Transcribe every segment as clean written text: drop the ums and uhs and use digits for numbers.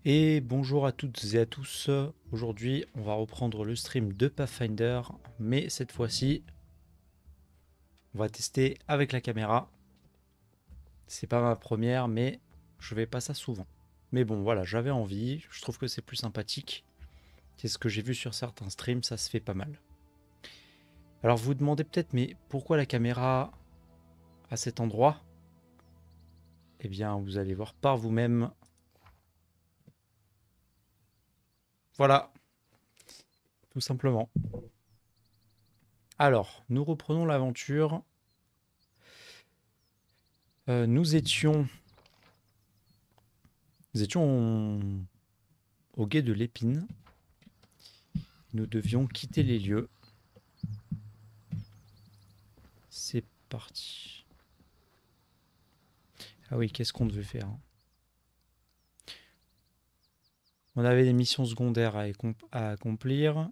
Et bonjour à toutes et à tous. Aujourd'hui, on va reprendre le stream de Pathfinder, mais cette fois-ci, on va tester avec la caméra. C'est pas ma première, mais je vais pas ça souvent. Mais bon, voilà, j'avais envie, je trouve que c'est plus sympathique. C'est ce que j'ai vu sur certains streams, ça se fait pas mal. Alors vous vous demandez peut-être, mais pourquoi la caméra à cet endroit? Eh bien, vous allez voir par vous-même. Voilà, tout simplement. Alors, nous reprenons l'aventure. Nous étions au gué de l'Épine. Nous devions quitter les lieux. C'est parti. Ah oui, qu'est-ce qu'on devait faire, hein? On avait des missions secondaires à accomplir.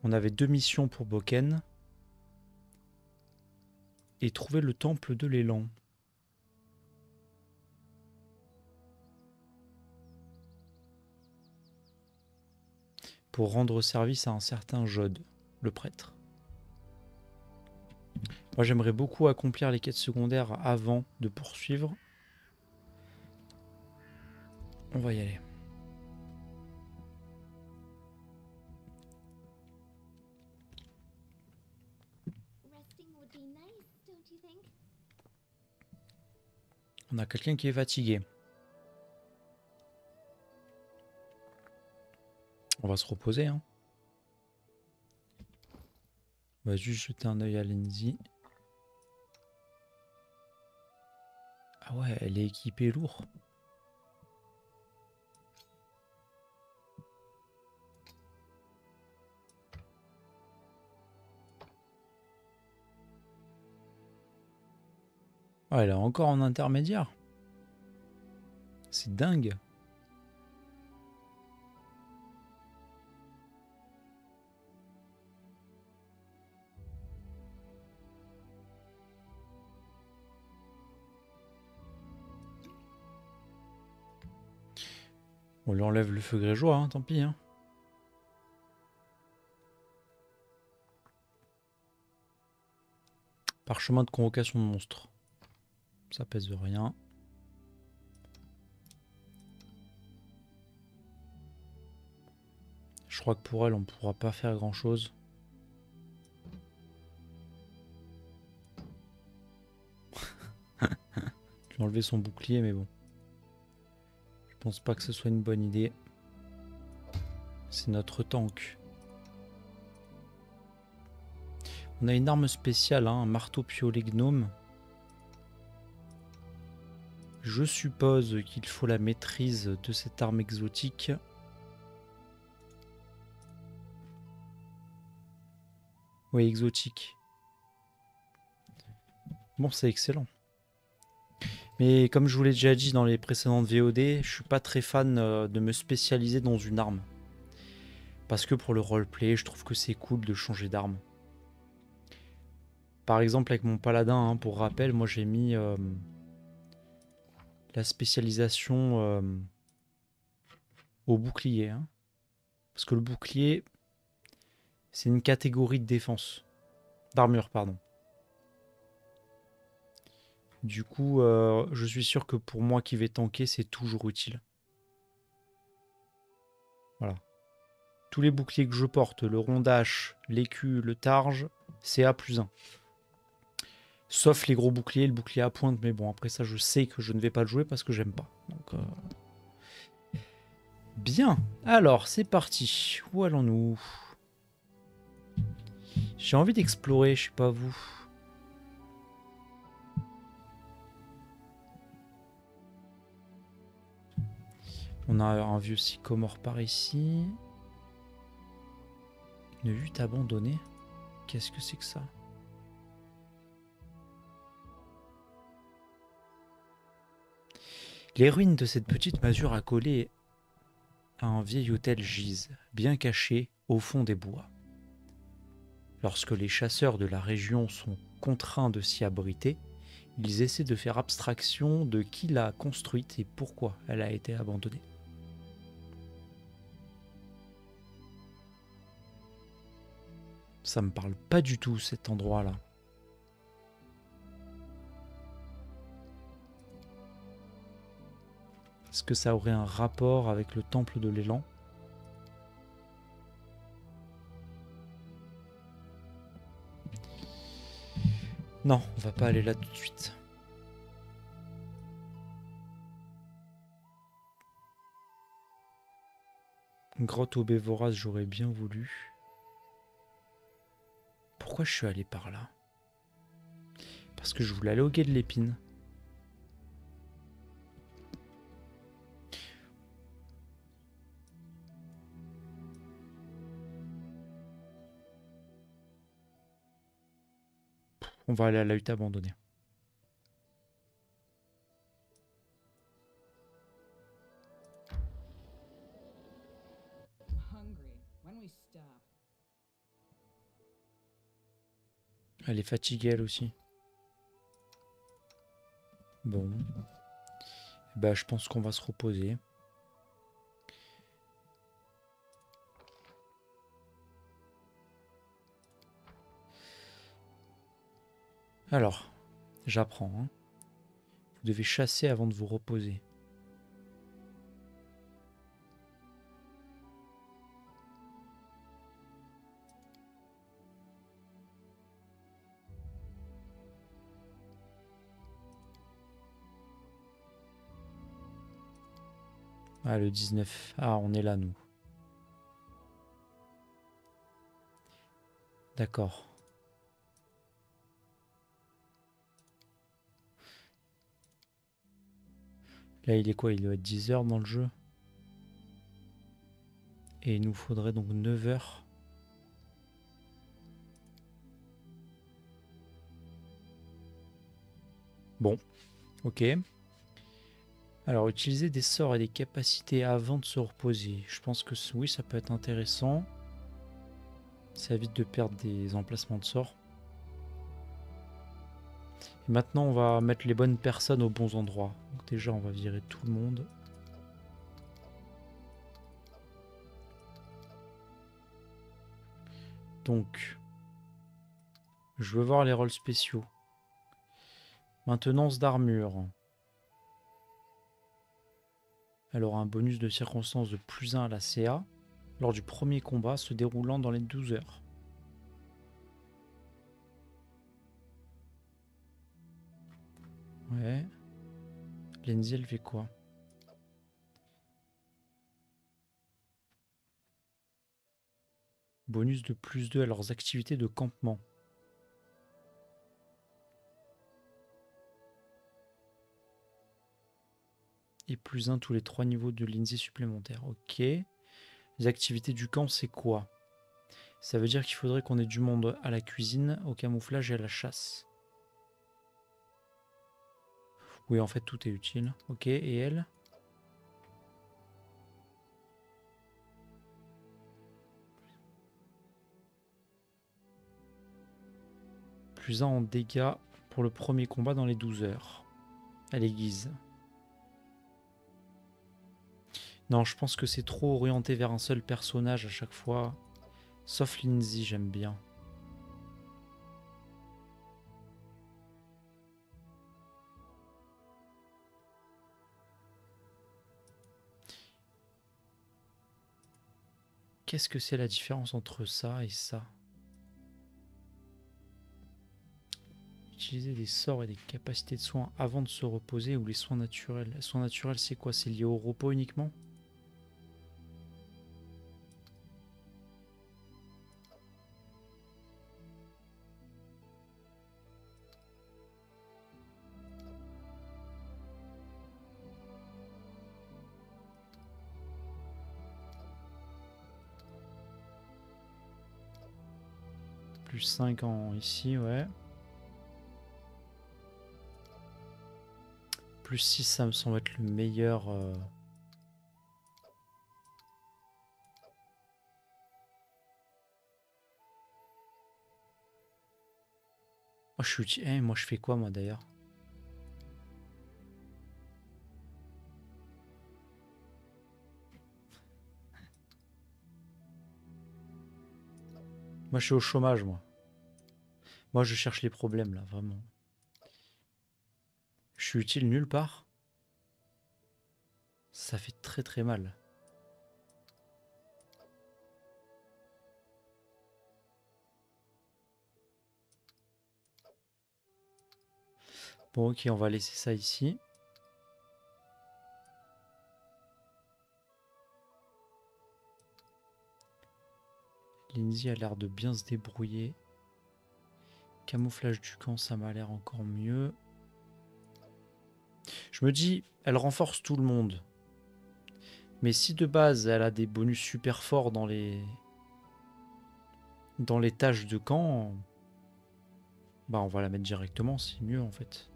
On avait 2 missions pour Boken. Et trouver le temple de l'élan. Pour rendre service à un certain Jod, le prêtre. Moi, j'aimerais beaucoup accomplir les quêtes secondaires avant de poursuivre. On va y aller. On a quelqu'un qui est fatigué. On va se reposer, hein. On va juste jeter un œil à Lindsay. Ah ouais, elle est équipée lourd. Ah, elle est encore en intermédiaire. C'est dingue. On lui enlève le feu grégeois, hein, tant pis, hein. Parchemin de convocation de monstres. Ça pèse rien. Je crois que pour elle, on pourra pas faire grand chose. Je vais enlever son bouclier, mais bon. Je pense pas que ce soit une bonne idée. C'est notre tank. On a une arme spéciale, hein, un marteau piolet gnome. Je suppose qu'il faut la maîtrise de cette arme exotique. Oui, exotique. Bon, c'est excellent. Mais comme je vous l'ai déjà dit dans les précédentes VOD, je suis pas très fan de me spécialiser dans une arme. Parce que pour le roleplay, je trouve que c'est cool de changer d'arme. Par exemple avec mon paladin, hein, pour rappel, moi j'ai mis la spécialisation au bouclier. Hein. Parce que le bouclier, c'est une catégorie de défense. D'armure, pardon. Du coup, je suis sûr que pour moi qui vais tanker, c'est toujours utile. Voilà. Tous les boucliers que je porte, le rondache, l'écu, le targe, c'est A+1. Sauf les gros boucliers, le bouclier à pointe, mais bon, après ça, je sais que je ne vais pas le jouer parce que j'aime pas. Donc, bien, alors c'est parti. Où allons-nous? J'ai envie d'explorer, je sais pas vous. On a un vieux sycomore par ici. Une hutte abandonnée. Qu'est-ce que c'est que ça? Les ruines de cette petite masure accolée à un vieil hôtel gisent, bien caché au fond des bois. Lorsque les chasseurs de la région sont contraints de s'y abriter, ils essaient de faire abstraction de qui l'a construite et pourquoi elle a été abandonnée. Ça me parle pas du tout cet endroit-là. Est-ce que ça aurait un rapport avec le temple de l'élan? Non, on va pas aller là tout de suite. Grotte au baies voraces, j'aurais bien voulu. Pourquoi je suis allé par là? Parce que je voulais aller au quai de l'Épine. On va aller à la hutte abandonnée. Elle est fatiguée elle aussi. Bon. Bah, je pense qu'on va se reposer. Alors, j'apprends. Hein. Vous devez chasser avant de vous reposer. Ah, le 19. Ah, on est là, nous. D'accord. Là, il est quoi? Il doit être 10 heures dans le jeu. Et il nous faudrait donc 9 heures. Bon, ok. Alors, utiliser des sorts et des capacités avant de se reposer. Je pense que oui, ça peut être intéressant. Ça évite de perdre des emplacements de sorts. Et maintenant, on va mettre les bonnes personnes aux bons endroits. Donc déjà, on va virer tout le monde. Donc, je veux voir les rôles spéciaux. Maintenance d'armure. Elle aura un bonus de circonstance de +1 à la CA lors du premier combat se déroulant dans les 12 heures. Ouais. Lindsay, elle fait quoi? Bonus de +2 à leurs activités de campement. Et +1 tous les 3 niveaux de Lindsay supplémentaires. Ok. Les activités du camp, c'est quoi? Ça veut dire qu'il faudrait qu'on ait du monde à la cuisine, au camouflage et à la chasse. Oui, en fait, tout est utile. Ok, et elle? +1 en dégâts pour le premier combat dans les 12 heures. Elle aiguise. Non, je pense que c'est trop orienté vers un seul personnage à chaque fois. Sauf Lindsay, j'aime bien. Qu'est-ce que c'est la différence entre ça et ça? Utiliser des sorts et des capacités de soins avant de se reposer ou les soins naturels. Les soins naturels, c'est quoi? C'est lié au repos uniquement? +5 en ici, ouais. +6, ça me semble être le meilleur. Moi, je suis moi, je fais quoi, moi, d'ailleurs? Moi, je suis au chômage, moi. Moi, je cherche les problèmes, là, vraiment. Je suis utile nulle part. Ça fait très très mal. Bon, ok, on va laisser ça ici. Lindsay a l'air de bien se débrouiller. Camouflage du camp, ça m'a l'air encore mieux. Je me dis, elle renforce tout le monde. Mais si de base, elle a des bonus super forts dans les tâches de camp, bah on va la mettre directement, c'est mieux en fait.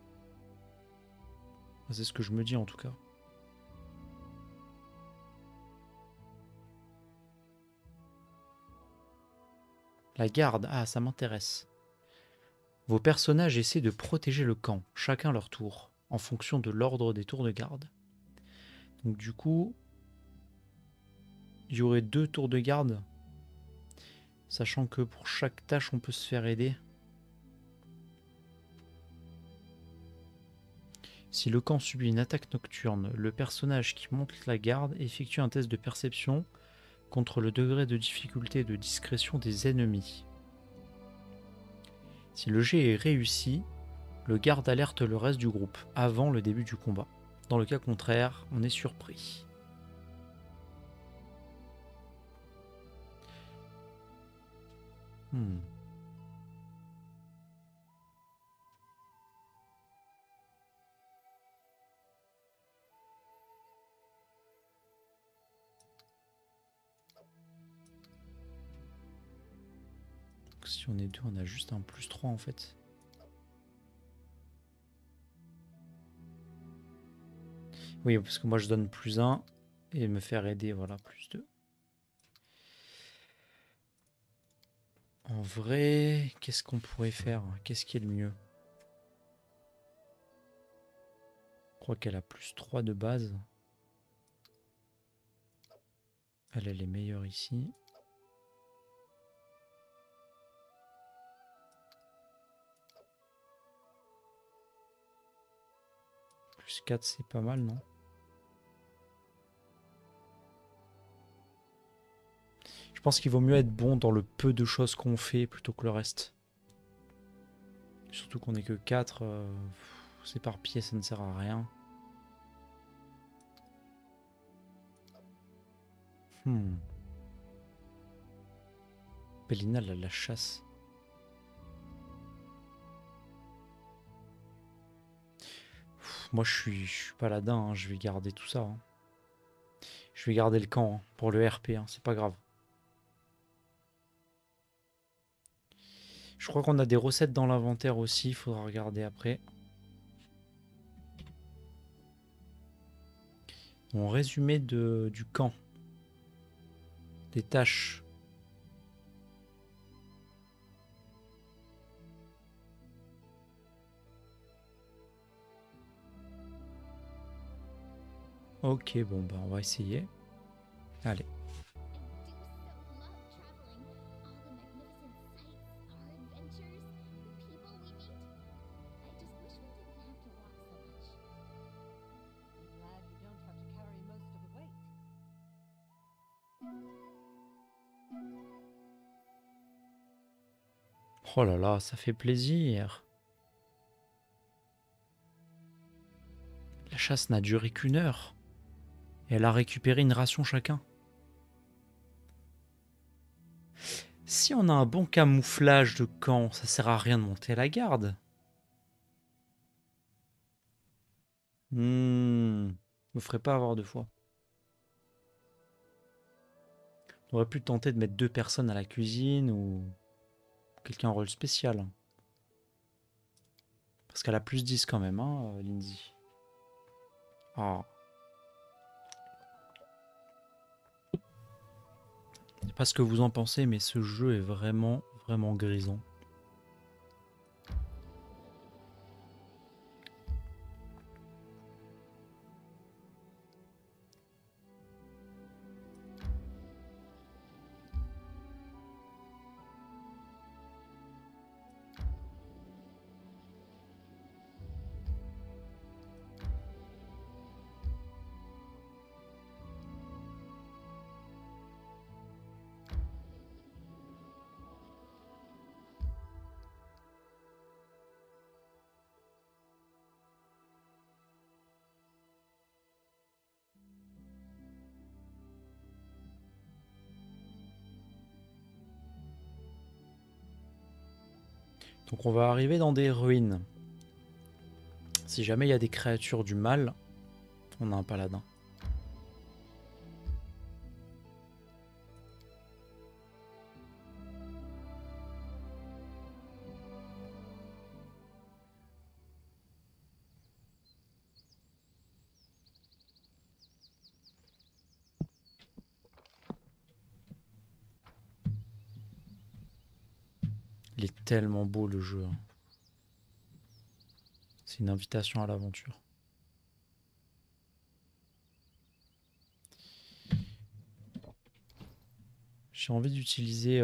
C'est ce que je me dis en tout cas. La garde, ah ça m'intéresse. Vos personnages essaient de protéger le camp, chacun leur tour, en fonction de l'ordre des tours de garde. Donc du coup, il y aurait 2 tours de garde, sachant que pour chaque tâche on peut se faire aider. Si le camp subit une attaque nocturne, le personnage qui monte la garde effectue un test de perception contre le degré de difficulté et de discrétion des ennemis. Si le jet est réussi, le garde alerte le reste du groupe avant le début du combat. Dans le cas contraire, on est surpris. Donc, si on est 2, on a juste un +3 en fait. Oui, parce que moi je donne +1 et me faire aider, voilà, +2. En vrai, qu'est-ce qu'on pourrait faire? Qu'est-ce qui est le mieux? Je crois qu'elle a +3 de base. Elle est meilleure ici. +4, c'est pas mal, non? Je pense qu'il vaut mieux être bon dans le peu de choses qu'on fait plutôt que le reste. Surtout qu'on est que 4, s'éparpiller ça ne sert à rien. Bellina, la chasse. Moi je suis paladin, hein, je vais garder tout ça. Hein. Je vais garder le camp hein, pour le RP, hein, c'est pas grave. Je crois qu'on a des recettes dans l'inventaire aussi, il faudra regarder après. Mon résumé du camp. Des tâches. Ok, bon bah on va essayer. Allez. Oh là là, ça fait plaisir. La chasse n'a duré qu'une heure. Et elle a récupéré une ration chacun. Si on a un bon camouflage de camp, ça sert à rien de monter à la garde. Me ferait pas avoir 2 fois. On aurait pu tenter de mettre 2 personnes à la cuisine ou quelqu'un en rôle spécial. Parce qu'elle a +10 quand même, hein, Lindsay. Ah. Je sais pas ce que vous en pensez, mais ce jeu est vraiment, vraiment grisant. Donc on va arriver dans des ruines. Si jamais il y a des créatures du mal, on a un paladin. Il est tellement beau le jeu. C'est une invitation à l'aventure. J'ai envie d'utiliser,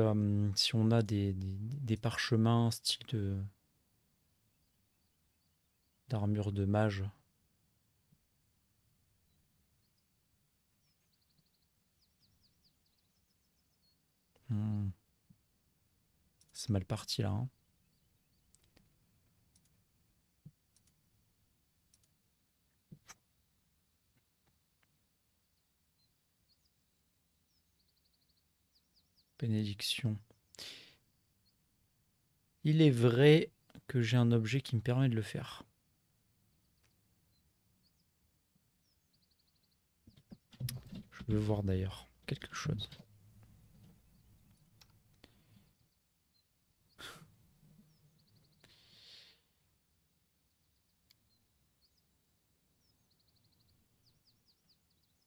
si on a des parchemins style d'armure de mage. Hmm. C'est mal parti là. Hein. Bénédiction. Il est vrai que j'ai un objet qui me permet de le faire. Je veux voir d'ailleurs quelque chose.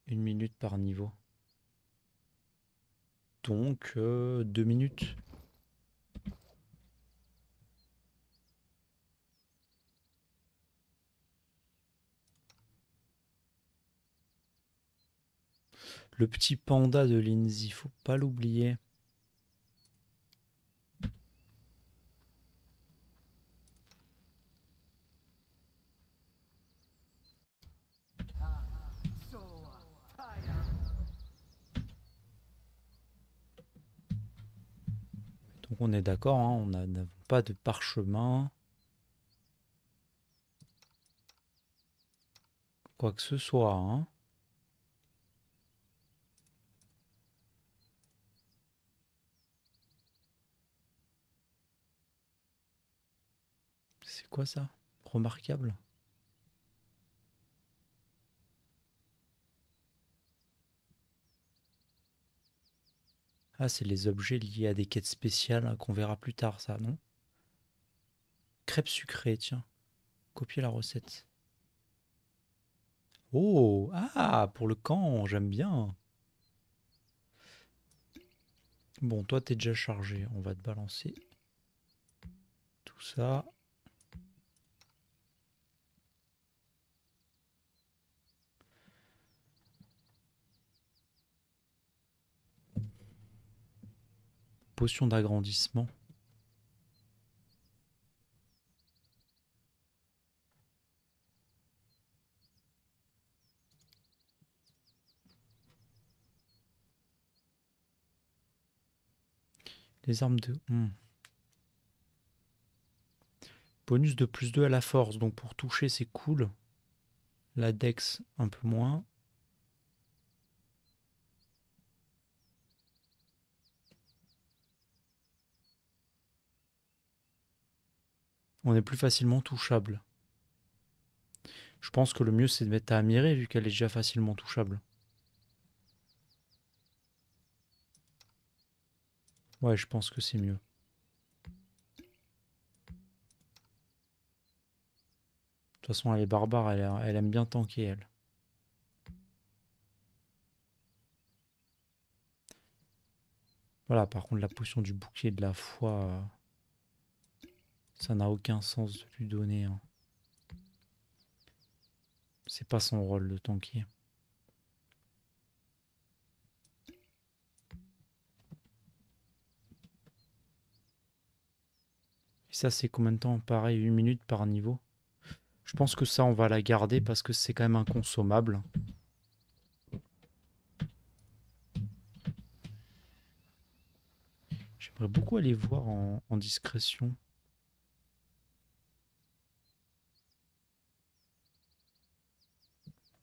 Une minute par niveau. Donc 2 minutes. Le petit panda de Lindsay, faut pas l'oublier. Donc on est d'accord, hein, on n'a pas de parchemin. Quoi que ce soit. Hein. C'est quoi ça? Remarquable. Ah, c'est les objets liés à des quêtes spéciales hein, qu'on verra plus tard, ça, non? Crêpes sucrées, tiens. Copier la recette. Oh! Ah! Pour le camp, j'aime bien. Bon, toi, t'es déjà chargé. On va te balancer tout ça. Potion d'agrandissement. Les armes de... Bonus de +2 à la force. Donc pour toucher, c'est cool. La dex, un peu moins. On est plus facilement touchable. Je pense que le mieux, c'est de mettre à Mirée, vu qu'elle est déjà facilement touchable. Ouais, je pense que c'est mieux. De toute façon, elle est barbare, elle aime bien tanker, elle. Voilà, par contre, la potion du bouclier de la foi, ça n'a aucun sens de lui donner. Hein. C'est pas son rôle de tanker. Et ça, c'est combien de temps? Pareil, 1 minute par niveau. Je pense que ça, on va la garder parce que c'est quand même inconsommable. J'aimerais beaucoup aller voir en discrétion.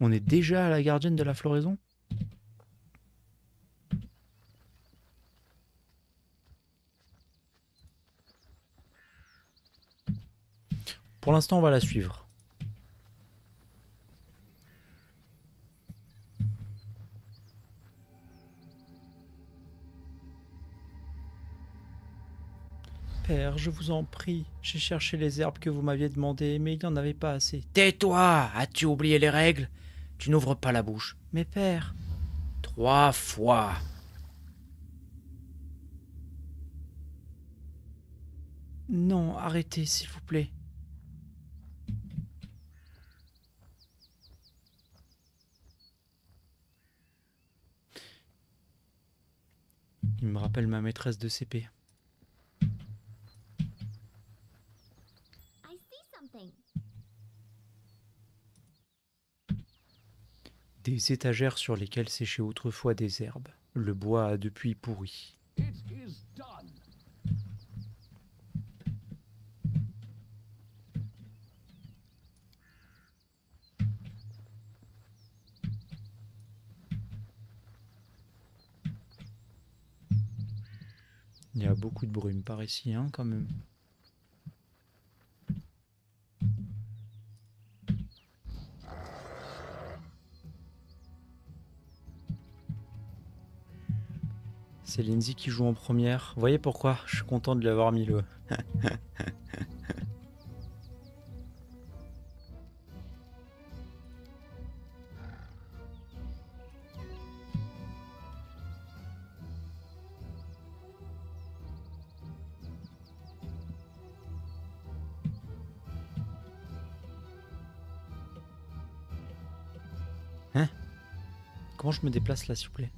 On est déjà à la gardienne de la floraison? Pour l'instant, on va la suivre. Père, je vous en prie, j'ai cherché les herbes que vous m'aviez demandées, mais il n'y en avait pas assez. Tais-toi! As-tu oublié les règles? Tu n'ouvres pas la bouche. Mais père... 3 fois. Non, arrêtez, s'il vous plaît. Il me rappelle ma maîtresse de CP. Des étagères sur lesquelles séchaient autrefois des herbes. Le bois a depuis pourri. Il y a beaucoup de brume par ici, hein, quand même. C'est Lindsay qui joue en première. Vous voyez pourquoi je suis content de lui avoir mis le... Hein? Comment je me déplace là, s'il vous plaît?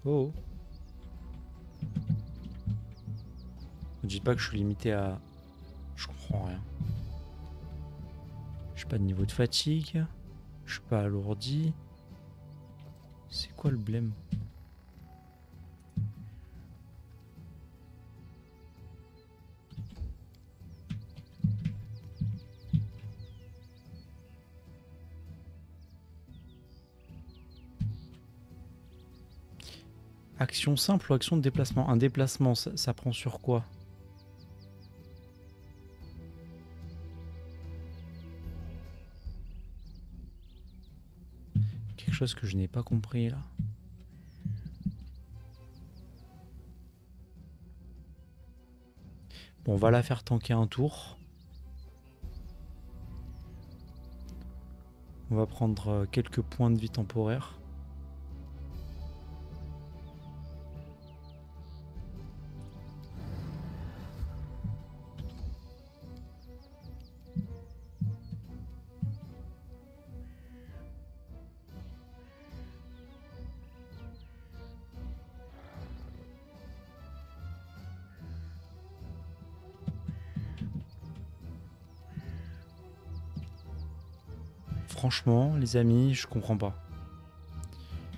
Oh. Ne dites pas que je suis limité à... Je comprends rien. Je suis pas de niveau de fatigue. Je suis pas alourdi. C'est quoi le blême? Action simple ou action de déplacement? Un déplacement, ça prend sur quoi? Quelque chose que je n'ai pas compris là. Bon, on va la faire tanker un tour. On va prendre quelques points de vie temporaires. Franchement, les amis, je comprends pas.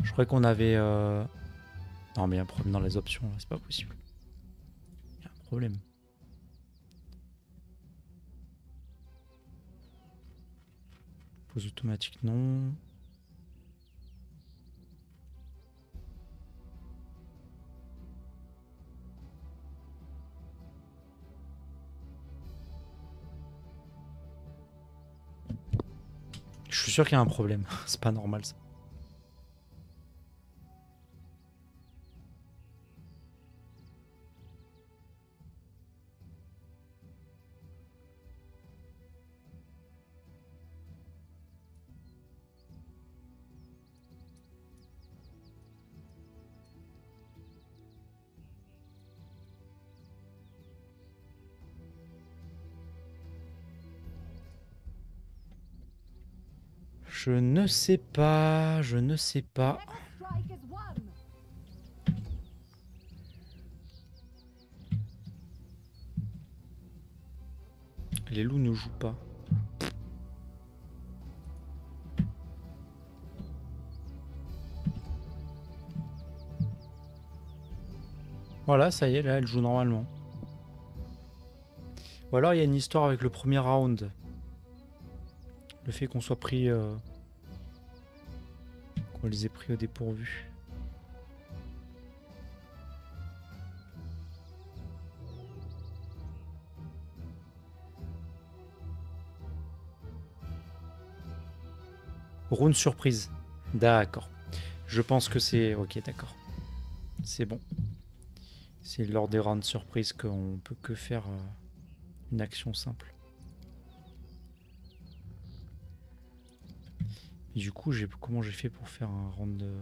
Je croyais qu'on avait... Non, mais il y a un problème dans les options, là, c'est pas possible. Il y a un problème. Pause automatique, non. Je suis sûr qu'il y a un problème. C'est pas normal, ça. Je ne sais pas, je ne sais pas. Les loups ne jouent pas. Voilà, ça y est, là, elle joue normalement. Ou alors, il y a une histoire avec le premier round. Le fait qu'on soit pris On les a pris au dépourvu. Rune surprise. D'accord. Je pense que c'est... Ok, d'accord. C'est bon. C'est lors des rounds surprises qu'on peut que faire une action simple. Et du coup, comment j'ai fait pour faire un round de...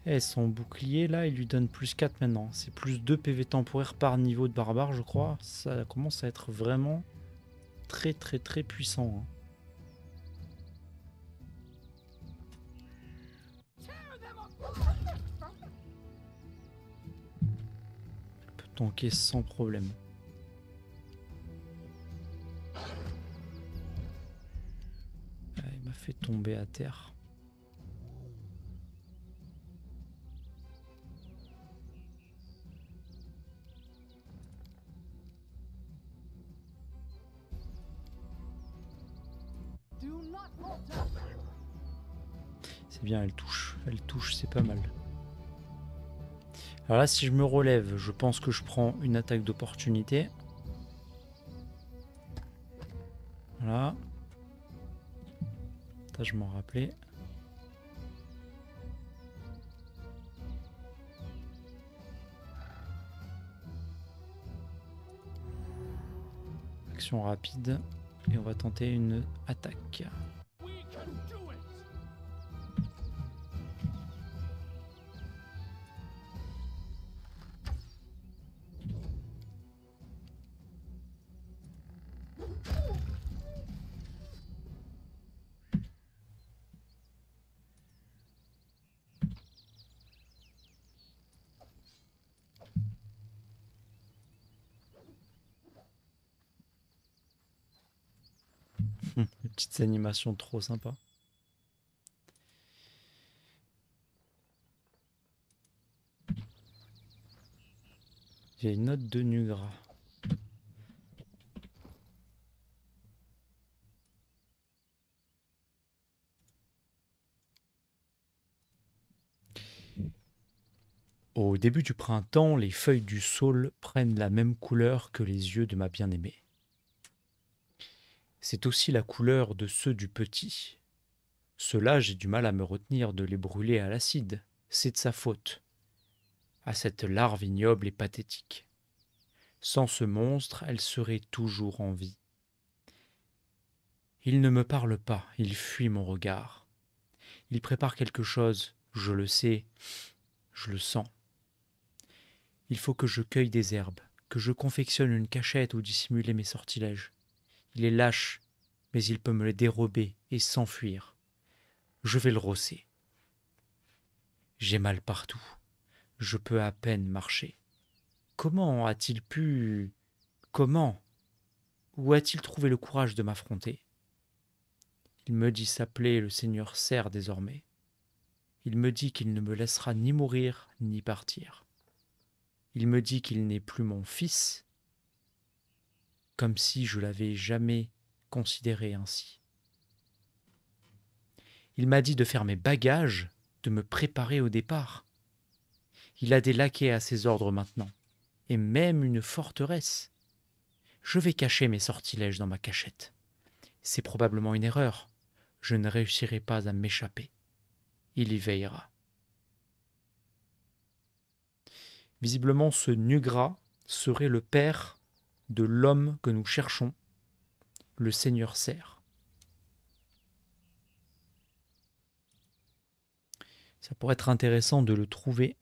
Eh, son bouclier là, il lui donne plus 4 maintenant. C'est plus 2 PV temporaires par niveau de barbare, je crois. Ça commence à être vraiment très très très puissant. Hein. Il peut tanker sans problème. Ah, il m'a fait tomber à terre. C'est bien, elle touche. Elle touche, c'est pas mal. Alors là, si je me relève, je pense que je prends une attaque d'opportunité. Voilà. Ça, je m'en rappelais. Action rapide. Et on va tenter une attaque. Des petites animations trop sympas. J'ai une note de Nugra. Au début du printemps, les feuilles du saule prennent la même couleur que les yeux de ma bien-aimée. C'est aussi la couleur de ceux du petit. Ceux-là, j'ai du mal à me retenir de les brûler à l'acide. C'est de sa faute. À cette larve ignoble et pathétique. Sans ce monstre, elle serait toujours en vie. Il ne me parle pas, il fuit mon regard. Il prépare quelque chose, je le sais, je le sens. Il faut que je cueille des herbes, que je confectionne une cachette où dissimuler mes sortilèges. Il est lâche, mais il peut me les dérober et s'enfuir. Je vais le rosser. J'ai mal partout. Je peux à peine marcher. Comment a-t-il pu... Comment? Où a-t-il trouvé le courage de m'affronter? Il me dit s'appeler le Seigneur Serre désormais. Il me dit qu'il ne me laissera ni mourir ni partir. Il me dit qu'il n'est plus mon fils, comme si je l'avais jamais considéré ainsi. Il m'a dit de faire mes bagages, de me préparer au départ. Il a des laquais à ses ordres maintenant, et même une forteresse. Je vais cacher mes sortilèges dans ma cachette. C'est probablement une erreur. Je ne réussirai pas à m'échapper. Il y veillera. Visiblement, ce Nugra serait le père de l'homme que nous cherchons, le Seigneur Serre. Ça pourrait être intéressant de le trouver.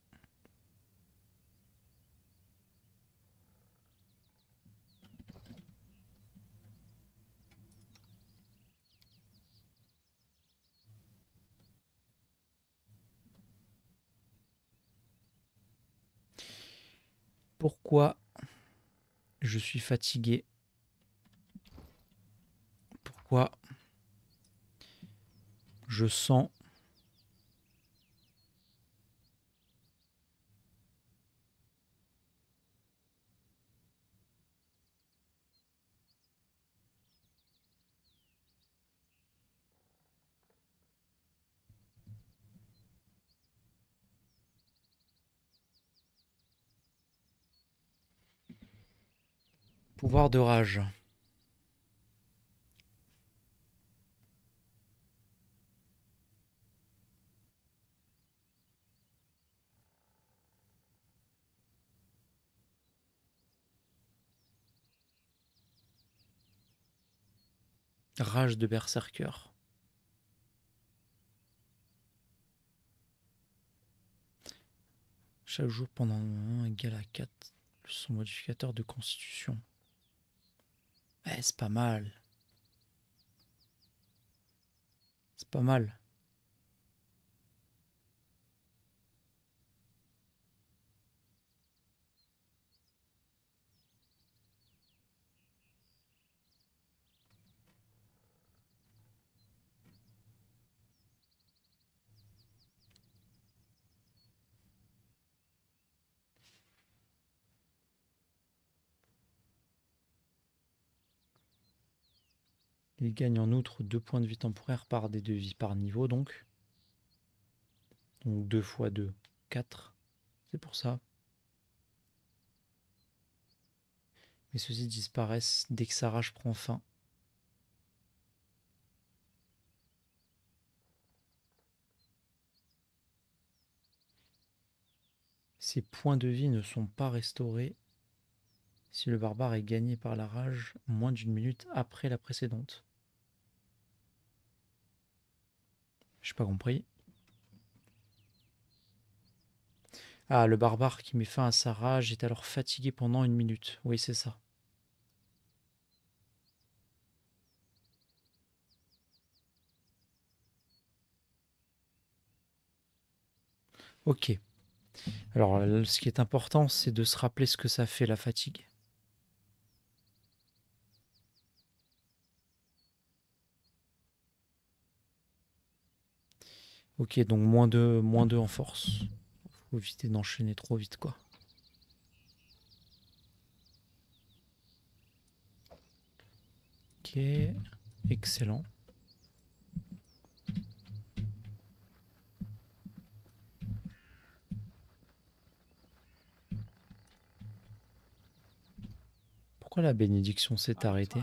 Pourquoi je suis fatigué? Pourquoi je sens Pouvoir de rage. Rage de berserker. Chaque jour pendant un moment égal à 4. Son modificateur de constitution. Eh, c'est pas mal. C'est pas mal. Il gagne en outre 2 points de vie temporaire par des 2 vies par niveau donc. Donc 2 x 2, 4. C'est pour ça. Mais ceux-ci disparaissent dès que sa rage prend fin. Ses points de vie ne sont pas restaurés si le barbare est gagné par la rage moins d'une minute après la précédente. J'ai pas compris. Ah, le barbare qui met fin à sa rage est alors fatigué pendant 1 minute. Oui, c'est ça. Ok. Alors, ce qui est important, c'est de se rappeler ce que ça fait la fatigue. Ok, donc moins 2 en force. Faut éviter d'enchaîner trop vite, quoi. Ok, excellent. Pourquoi la bénédiction s'est arrêtée?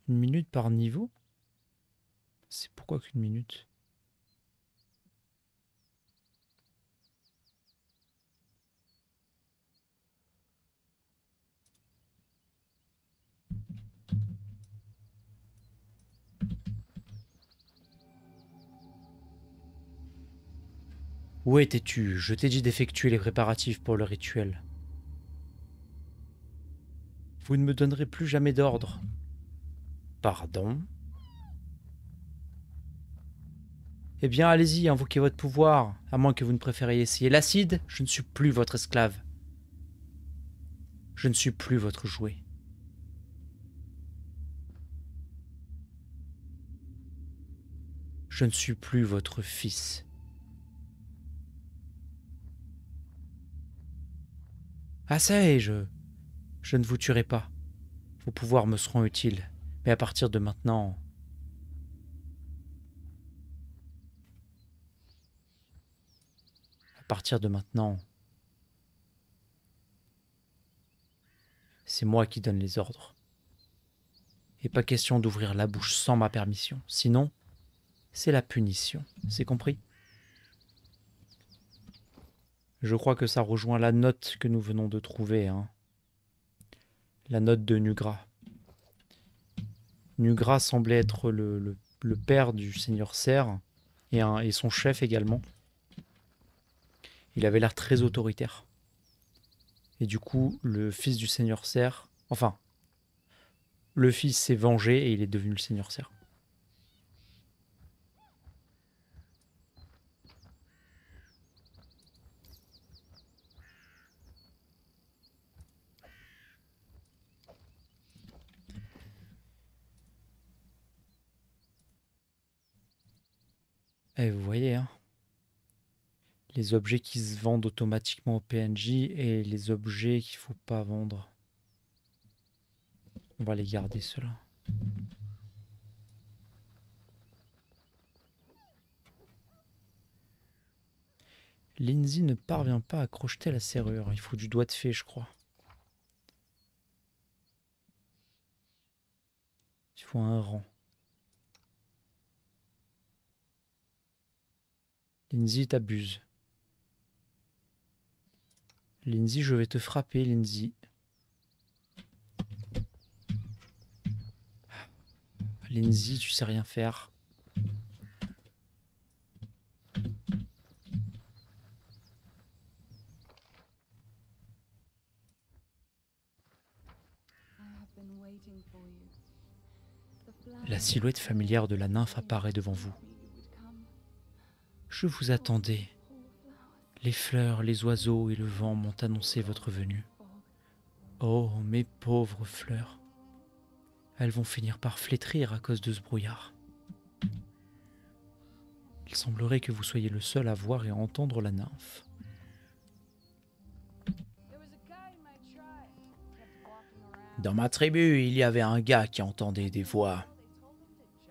Une minute par niveau? C'est pourquoi qu'une minute? Où étais-tu? Je t'ai dit d'effectuer les préparatifs pour le rituel. Vous ne me donnerez plus jamais d'ordre. Pardon? Eh bien, allez-y, invoquez votre pouvoir, à moins que vous ne préfériez essayer l'acide, je ne suis plus votre esclave. Je ne suis plus votre jouet. Je ne suis plus votre fils. Ah ça y est, je ne vous tuerai pas. Vos pouvoirs me seront utiles, mais à partir de maintenant... À partir de maintenant... C'est moi qui donne les ordres. Et pas question d'ouvrir la bouche sans ma permission. Sinon, c'est la punition. C'est compris? Je crois que ça rejoint la note que nous venons de trouver. Hein. La note de Nugra. Nugra semblait être le père du seigneur Serre et son chef également. Il avait l'air très autoritaire. Et du coup, le fils du seigneur Serre... Enfin, le fils s'est vengé et il est devenu le seigneur Serre. Et vous voyez, hein, les objets qui se vendent automatiquement au PNJ et les objets qu'il ne faut pas vendre. On va les garder, ceux-là. Lindsay ne parvient pas à crocheter la serrure. Il faut du doigt de fée, je crois. Il faut un rang. Lindsay, t'abuses. Lindsay, je vais te frapper, Lindsay. Lindsay, tu sais rien faire. La silhouette familière de la nymphe apparaît devant vous. Je vous attendais. Les fleurs, les oiseaux et le vent m'ont annoncé votre venue. Oh, mes pauvres fleurs. Elles vont finir par flétrir à cause de ce brouillard. Il semblerait que vous soyez le seul à voir et à entendre la nymphe. Dans ma tribu, il y avait un gars qui entendait des voix.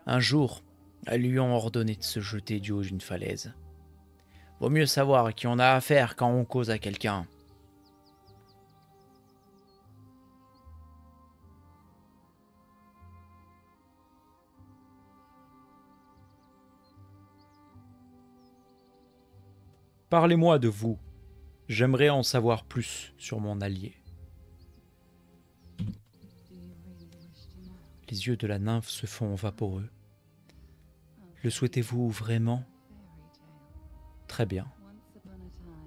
Un jour, elles lui ont ordonné de se jeter du haut d'une falaise. Vaut mieux savoir à qui on a affaire quand on cause à quelqu'un. Parlez-moi de vous. J'aimerais en savoir plus sur mon allié. Les yeux de la nymphe se font vaporeux. Le souhaitez-vous vraiment? Très bien.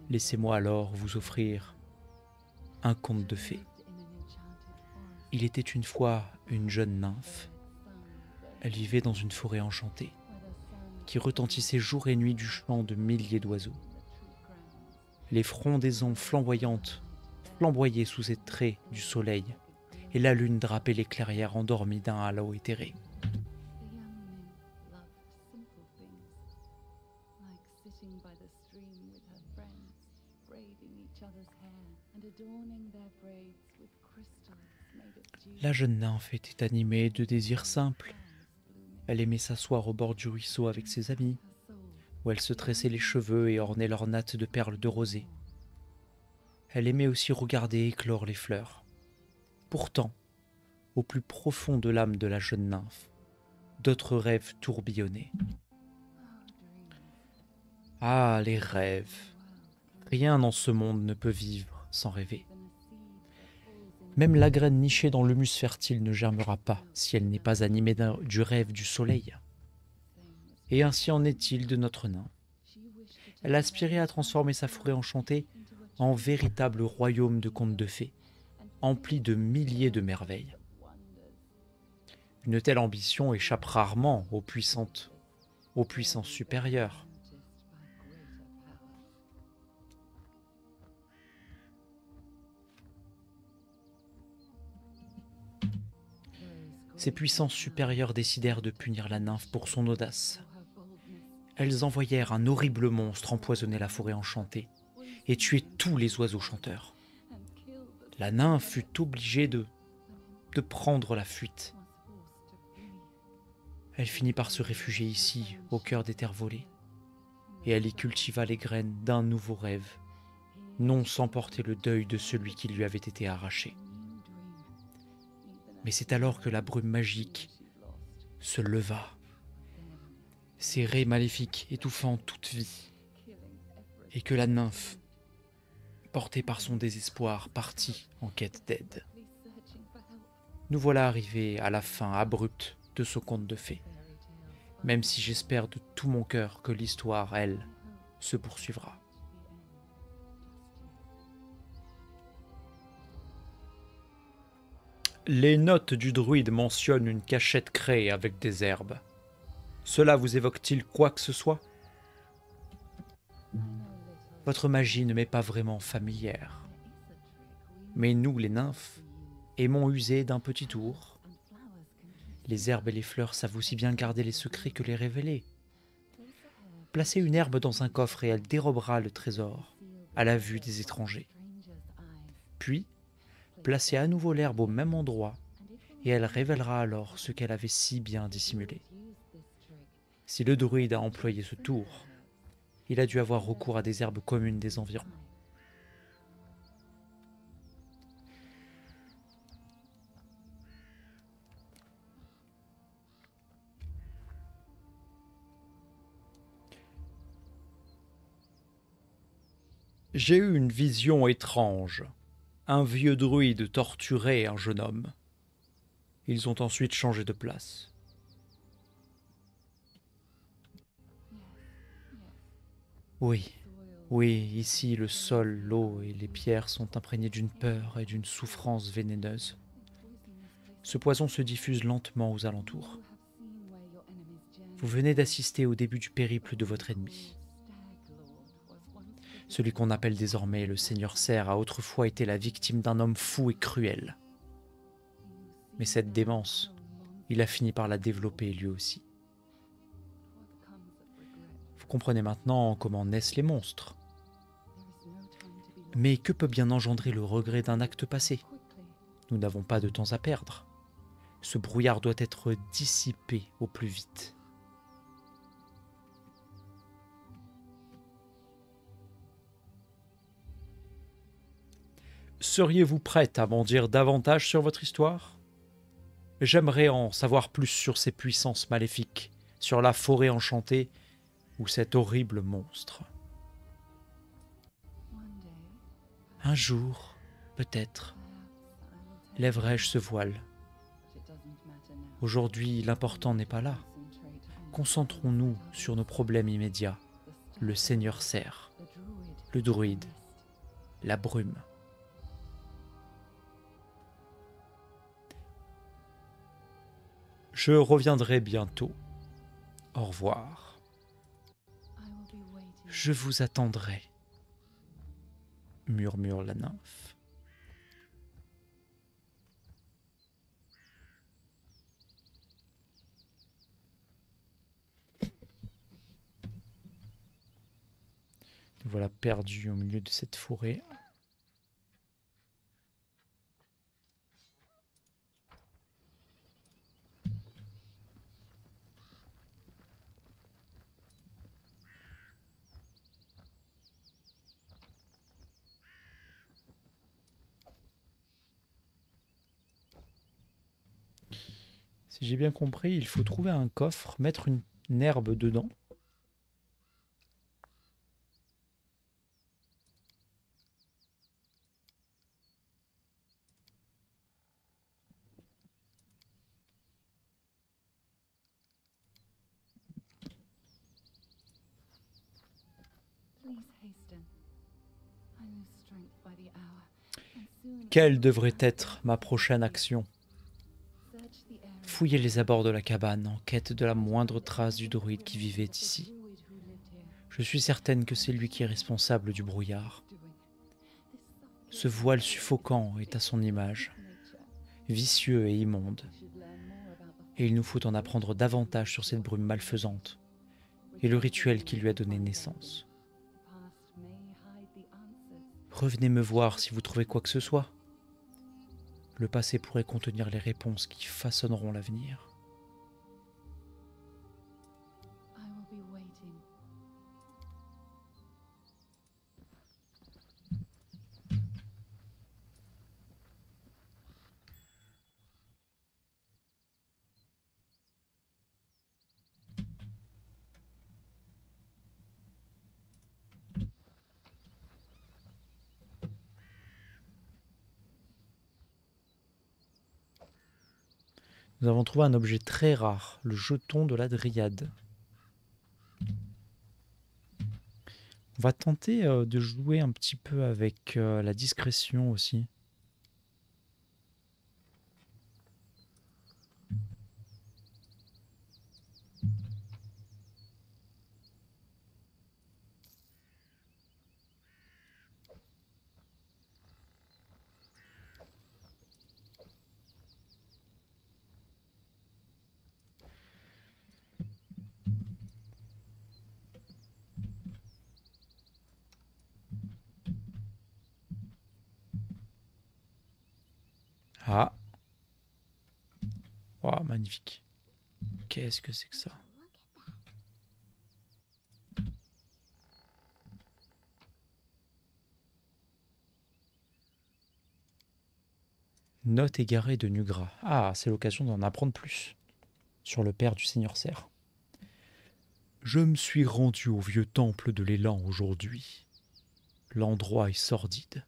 Laissez-moi alors vous offrir un conte de fées. Il était une fois une jeune nymphe. Elle vivait dans une forêt enchantée, qui retentissait jour et nuit du chant de milliers d'oiseaux. Les frondaisons flamboyantes flamboyaient sous ses traits du soleil, et la lune drapait les clairières endormies d'un halo éthéré. La jeune nymphe était animée de désirs simples. Elle aimait s'asseoir au bord du ruisseau avec ses amis, où elle se tressait les cheveux et ornait leurs nattes de perles de rosée. Elle aimait aussi regarder éclore les fleurs. Pourtant, au plus profond de l'âme de la jeune nymphe, d'autres rêves tourbillonnaient. Ah, les rêves! Rien dans ce monde ne peut vivre sans rêver. Même la graine nichée dans l'humus fertile ne germera pas si elle n'est pas animée du rêve du soleil. Et ainsi en est-il de notre nymphe. Elle aspirait à transformer sa forêt enchantée en véritable royaume de contes de fées, empli de milliers de merveilles. Une telle ambition échappe rarement aux puissances supérieures. Ces puissances supérieures décidèrent de punir la nymphe pour son audace. Elles envoyèrent un horrible monstre empoisonner la forêt enchantée et tuer tous les oiseaux chanteurs. La nymphe fut obligée de prendre la fuite. Elle finit par se réfugier ici, au cœur des terres volées, et elle y cultiva les graines d'un nouveau rêve, non sans porter le deuil de celui qui lui avait été arraché. Mais c'est alors que la brume magique se leva, ses raies maléfiques étouffant toute vie, et que la nymphe, portée par son désespoir, partit en quête d'aide. Nous voilà arrivés à la fin abrupte de ce conte de fées, même si j'espère de tout mon cœur que l'histoire, elle, se poursuivra. Les notes du druide mentionnent une cachette créée avec des herbes. Cela vous évoque-t-il quoi que ce soit? Votre magie ne m'est pas vraiment familière. Mais nous, les nymphes, aimons user d'un petit tour. Les herbes et les fleurs savent aussi bien garder les secrets que les révéler. Placez une herbe dans un coffre et elle dérobera le trésor à la vue des étrangers. Puis, placez à nouveau l'herbe au même endroit et elle révélera alors ce qu'elle avait si bien dissimulé. Si le druide a employé ce tour, Il a dû avoir recours à des herbes communes des environs. J'ai eu une vision étrange. Un vieux druide torturait un jeune homme. Ils ont ensuite changé de place. Oui, oui, ici le sol, l'eau et les pierres sont imprégnés d'une peur et d'une souffrance vénéneuse. Ce poison se diffuse lentement aux alentours. Vous venez d'assister au début du périple de votre ennemi. Celui qu'on appelle désormais le Seigneur Serre a autrefois été la victime d'un homme fou et cruel. Mais cette démence, il a fini par la développer lui aussi. Vous comprenez maintenant comment naissent les monstres. Mais que peut bien engendrer le regret d'un acte passé? Nous n'avons pas de temps à perdre. Ce brouillard doit être dissipé au plus vite. Seriez-vous prête à m'en dire davantage sur votre histoire? J'aimerais en savoir plus sur ces puissances maléfiques, sur la forêt enchantée ou cet horrible monstre. Un jour, peut-être, lèverai-je ce voile. Aujourd'hui, l'important n'est pas là. Concentrons-nous sur nos problèmes immédiats. Le Seigneur Serre, le druide, la brume. Je reviendrai bientôt. Au revoir. Je vous attendrai, murmure la nymphe. Nous voilà perdus au milieu de cette forêt. Si j'ai bien compris, il faut trouver un coffre, mettre une herbe dedans. Quelle devrait être ma prochaine action? Fouiller les abords de la cabane en quête de la moindre trace du druide qui vivait ici. Je suis certaine que c'est lui qui est responsable du brouillard. Ce voile suffocant est à son image, vicieux et immonde. Et il nous faut en apprendre davantage sur cette brume malfaisante et le rituel qui lui a donné naissance. Revenez me voir si vous trouvez quoi que ce soit. Le passé pourrait contenir les réponses qui façonneront l'avenir. Nous avons trouvé un objet très rare, le jeton de la Dryade. On va tenter de jouer un petit peu avec la discrétion aussi. Ah, wow, magnifique. Qu'est-ce que c'est que ça? Note égarée de Nugra. Ah, c'est l'occasion d'en apprendre plus sur le père du Seigneur Serre. Je me suis rendu au vieux temple de l'élan aujourd'hui. L'endroit est sordide,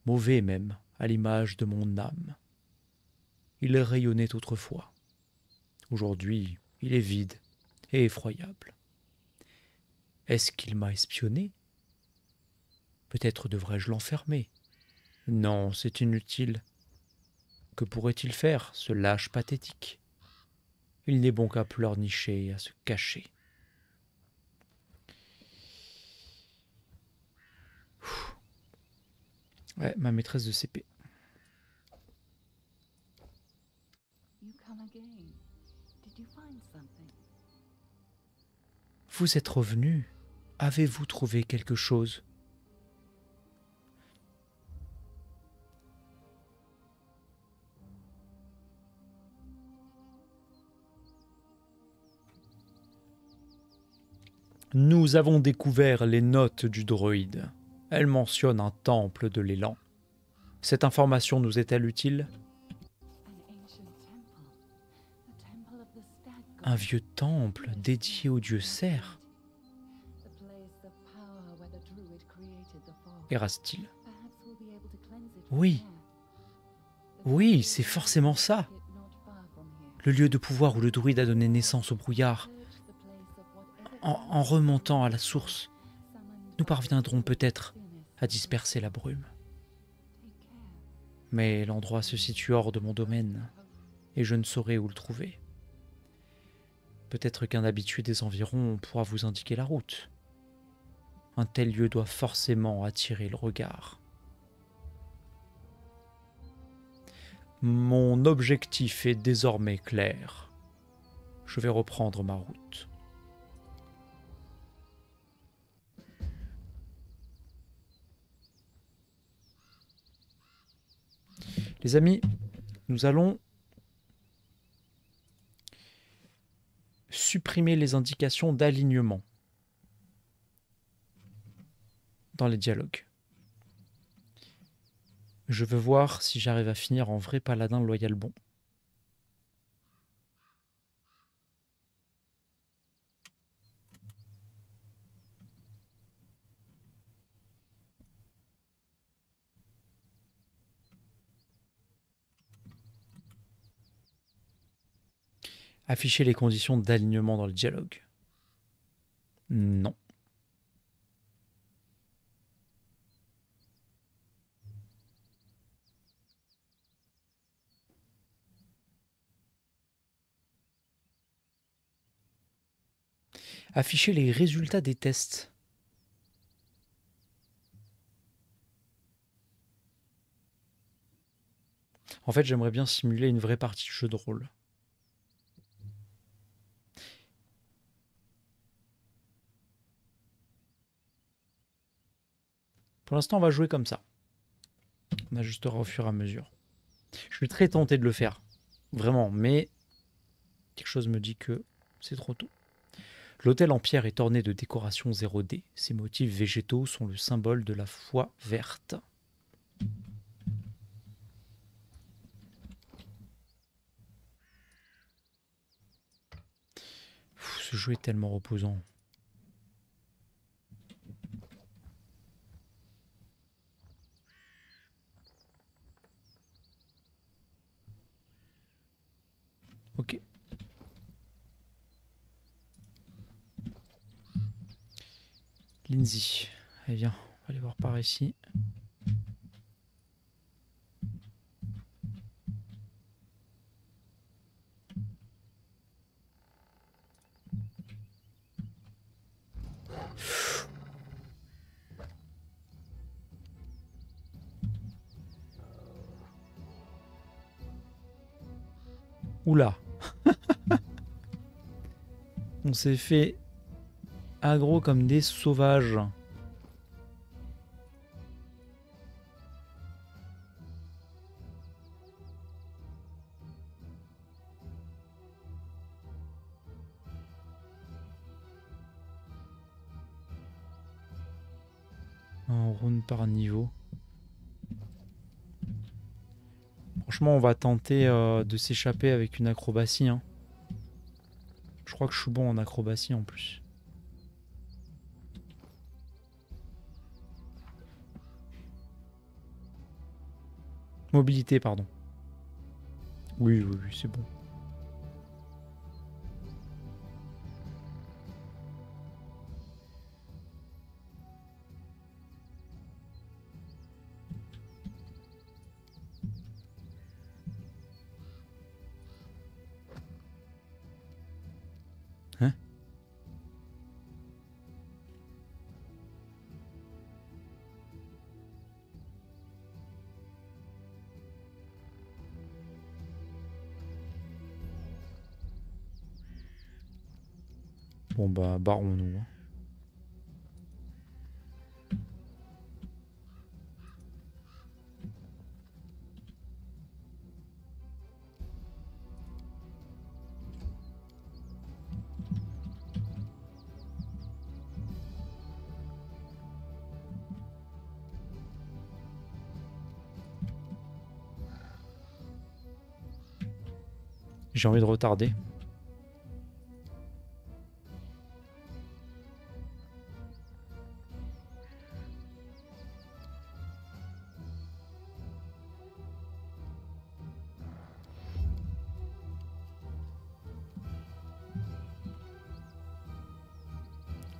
mauvais même, à l'image de mon âme. Il rayonnait autrefois. Aujourd'hui, il est vide et effroyable. Est-ce qu'il m'a espionné? Peut-être devrais-je l'enfermer. Non, c'est inutile. Que pourrait-il faire, ce lâche pathétique? Il n'est bon qu'à pleurnicher et à se cacher. Ouais, ma maîtresse de CP. Vous êtes revenu. Avez-vous trouvé quelque chose? Nous avons découvert les notes du droïde. Elles mentionnent un temple de l'élan. Cette information nous est-elle utile? Un vieux temple dédié au dieu Serre? Erastil. Oui. Oui, c'est forcément ça. Le lieu de pouvoir où le druide a donné naissance au brouillard. En remontant à la source, nous parviendrons peut-être à disperser la brume. Mais l'endroit se situe hors de mon domaine, et je ne saurais où le trouver. Peut-être qu'un habitué des environs pourra vous indiquer la route. Un tel lieu doit forcément attirer le regard. Mon objectif est désormais clair. Je vais reprendre ma route. Les amis, nous allons supprimer les indications d'alignement dans les dialogues. Je veux voir si j'arrive à finir en vrai paladin loyal bon. Afficher les conditions d'alignement dans le dialogue. Non. Afficher les résultats des tests. En fait, j'aimerais bien simuler une vraie partie de jeu de rôle. Pour l'instant, on va jouer comme ça. On ajustera au fur et à mesure. Je suis très tenté de le faire. Vraiment, mais quelque chose me dit que c'est trop tôt. L'autel en pierre est orné de décorations 0D. Ces motifs végétaux sont le symbole de la foi verte. Ce jeu est tellement reposant. Ok. Lindsay. Allez, viens, on va aller voir par ici. Oula. On s'est fait aggro comme des sauvages. Un round par niveau. Franchement, on va tenter de s'échapper avec une acrobatie. Hein. Je crois que je suis bon en acrobatie en plus. Mobilité, pardon. Oui, oui, oui, c'est bon. Hein? Bon bah, barrons-nous. Hein. J'ai envie de retarder.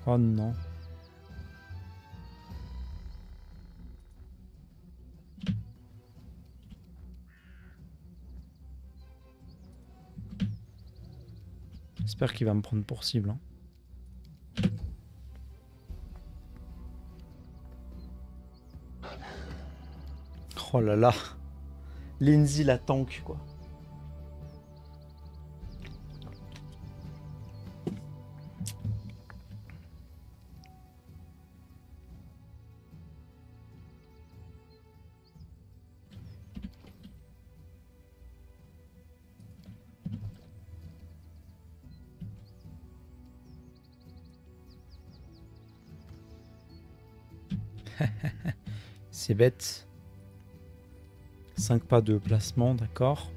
Oh non. J'espère qu'il va me prendre pour cible. Hein. Oh là là. Lindsay la tank quoi. C'est bête. 5 pas de placement, d'accord.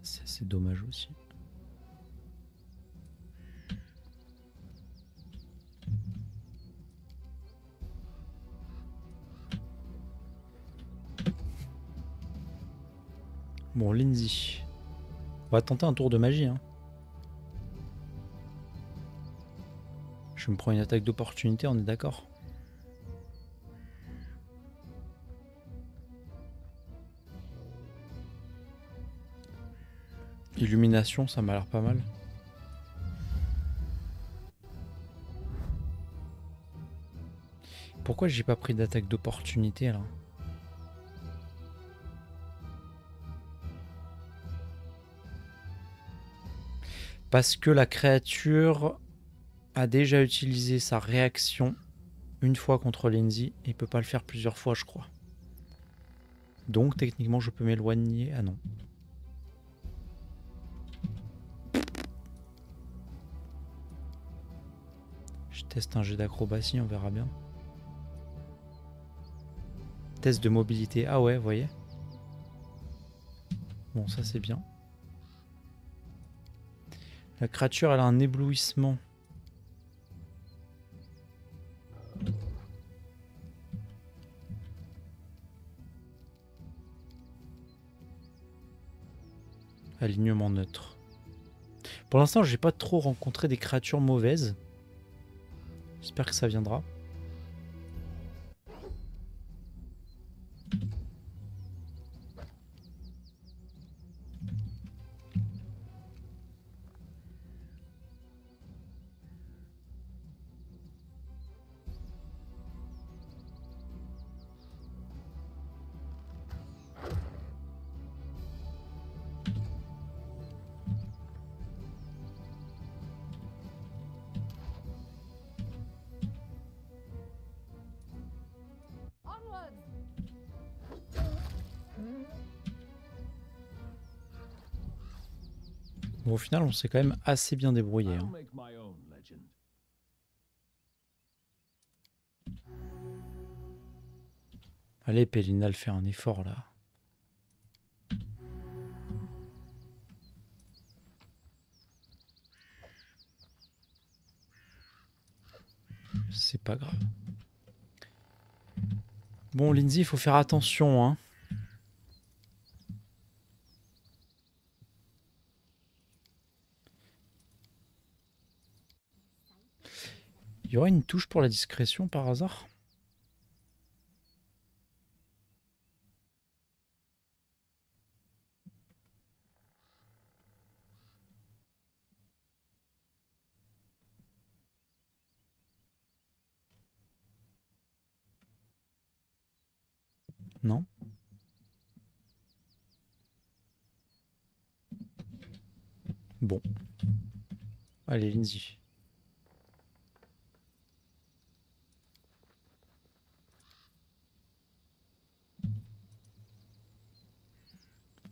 C'est dommage aussi. Bon, Lindsay. On va tenter un tour de magie. Hein. Je me prends une attaque d'opportunité, on est d'accord? Illumination, ça m'a l'air pas mal. Pourquoi j'ai pas pris d'attaque d'opportunité là? Parce que la créature a déjà utilisé sa réaction une fois contre Lindsay et peut pas le faire plusieurs fois, je crois. Donc techniquement, je peux m'éloigner. Ah non. Je teste un jet d'acrobatie, on verra bien. Test de mobilité. Ah ouais, vous voyez. Bon, ça c'est bien. La créature, elle a un éblouissement. Alignement neutre. Pour l'instant, j'ai pas trop rencontré des créatures mauvaises. J'espère que ça viendra. Bon, au final, on s'est quand même assez bien débrouillé. Hein. Allez, Pélinal, fait un effort là. C'est pas grave. Bon, Lindsay, il faut faire attention, hein. Il y aurait une touche pour la discrétion par hasard? Non? Bon. Allez, Lindsay.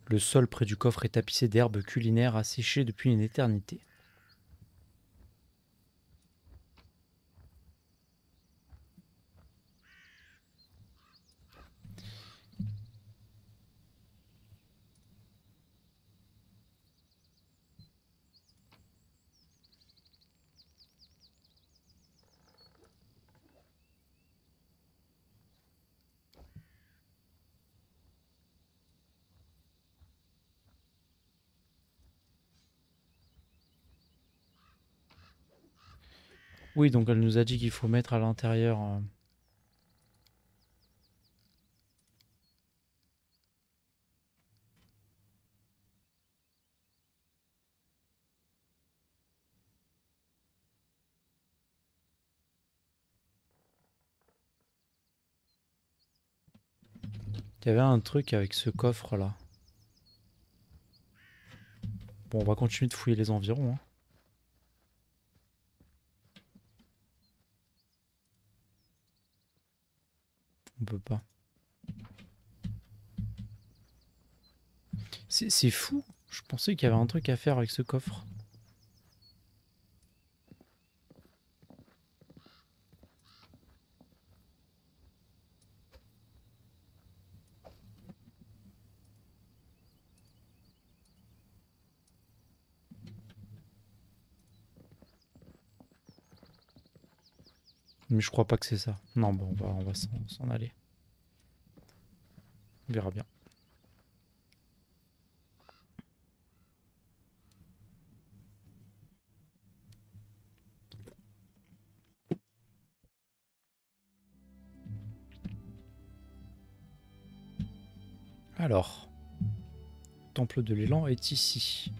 Le sol près du coffre est tapissé d'herbes culinaires asséchées depuis une éternité. Oui, donc elle nous a dit qu'il faut mettre à l'intérieur. Il y avait un truc avec ce coffre là. Bon, on va continuer de fouiller les environs, hein. On peut pas. C'est fou. Je pensais qu'il y avait un truc à faire avec ce coffre. Mais je crois pas que c'est ça. Non, bon, on va s'en aller. On verra bien. Alors, le temple de l'élan est ici.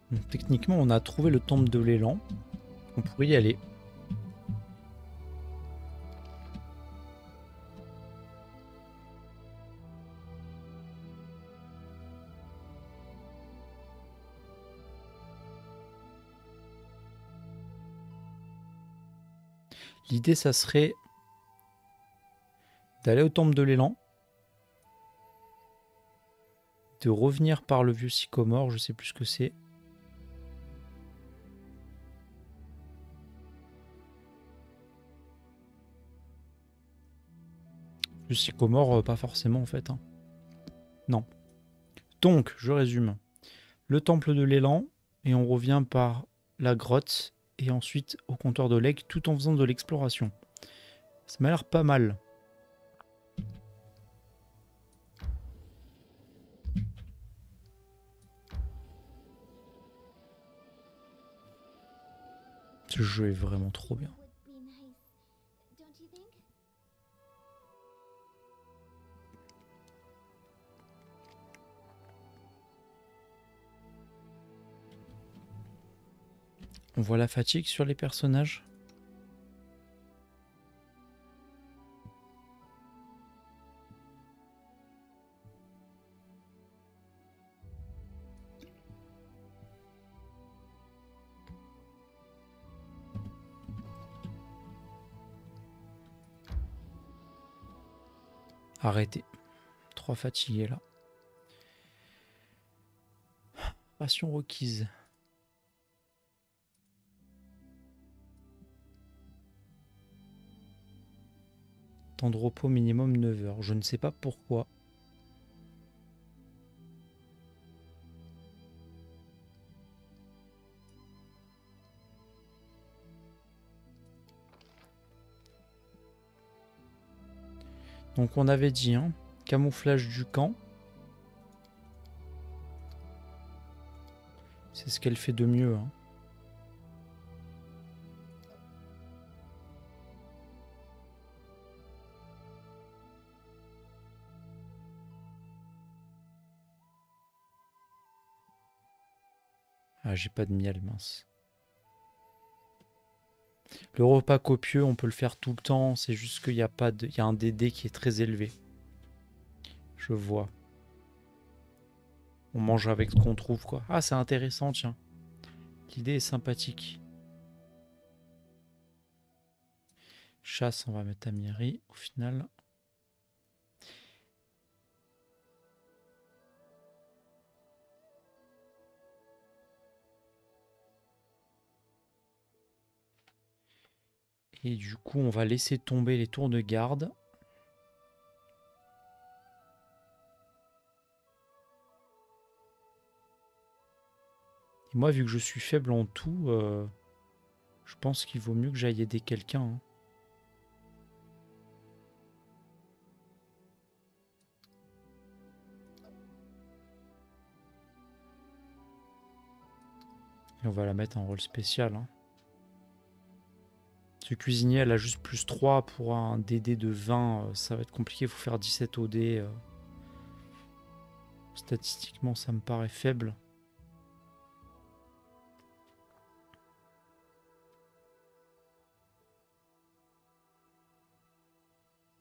Donc, techniquement, on a trouvé le temple de l'élan. On pourrait y aller. L'idée, ça serait d'aller au temple de l'élan, de revenir par le vieux sycomore, je sais plus ce que c'est. Le sycomore, pas forcément en fait, hein. Non. Donc, je résume. Le temple de l'élan, et on revient par la grotte, et ensuite au comptoir de l'aigle, tout en faisant de l'exploration. Ça m'a l'air pas mal. Ce jeu est vraiment trop bien. On voit la fatigue sur les personnages. Arrêtez. Trop fatigué là. Ration requise. Temps de repos minimum 9 heures. Je ne sais pas pourquoi. Donc on avait dit, hein, camouflage du camp. C'est ce qu'elle fait de mieux. Hein. Ah, j'ai pas de miel, mince. Le repas copieux, on peut le faire tout le temps. C'est juste qu'il n'y a pas de... Il y a un DD qui est très élevé. Je vois. On mange avec ce qu'on trouve, quoi. Ah, c'est intéressant, tiens. L'idée est sympathique. Chasse, on va mettre à Myri, au final. Et du coup, on va laisser tomber les tours de garde. Et moi, vu que je suis faible en tout, je pense qu'il vaut mieux que j'aille aider quelqu'un. Hein. Et on va la mettre en rôle spécial. Hein. Ce cuisinier, elle a juste plus 3 pour un DD de 20. Ça va être compliqué, il faut faire 17 OD. Statistiquement, ça me paraît faible.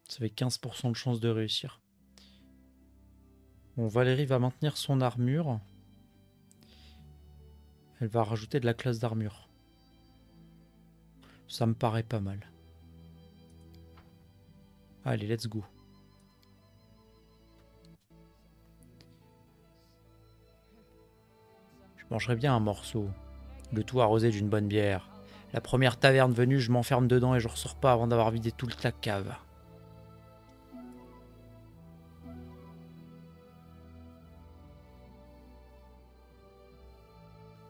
Ça fait 15% de chance de réussir. Bon, Valérie va maintenir son armure. Elle va rajouter de la classe d'armure. Ça me paraît pas mal. Allez, let's go. Je mangerais bien un morceau. Le tout arrosé d'une bonne bière. La première taverne venue, je m'enferme dedans et je ressors pas avant d'avoir vidé toute la cave.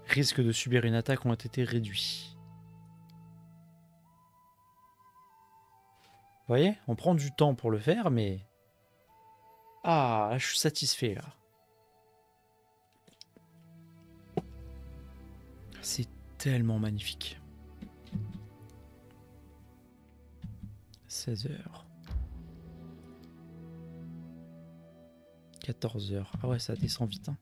Risques de subir une attaque ont été réduits. Vous voyez, on prend du temps pour le faire, mais... Ah, là, je suis satisfait, là. C'est tellement magnifique. 16 heures. 14 heures. Ah ouais, ça descend vite, hein.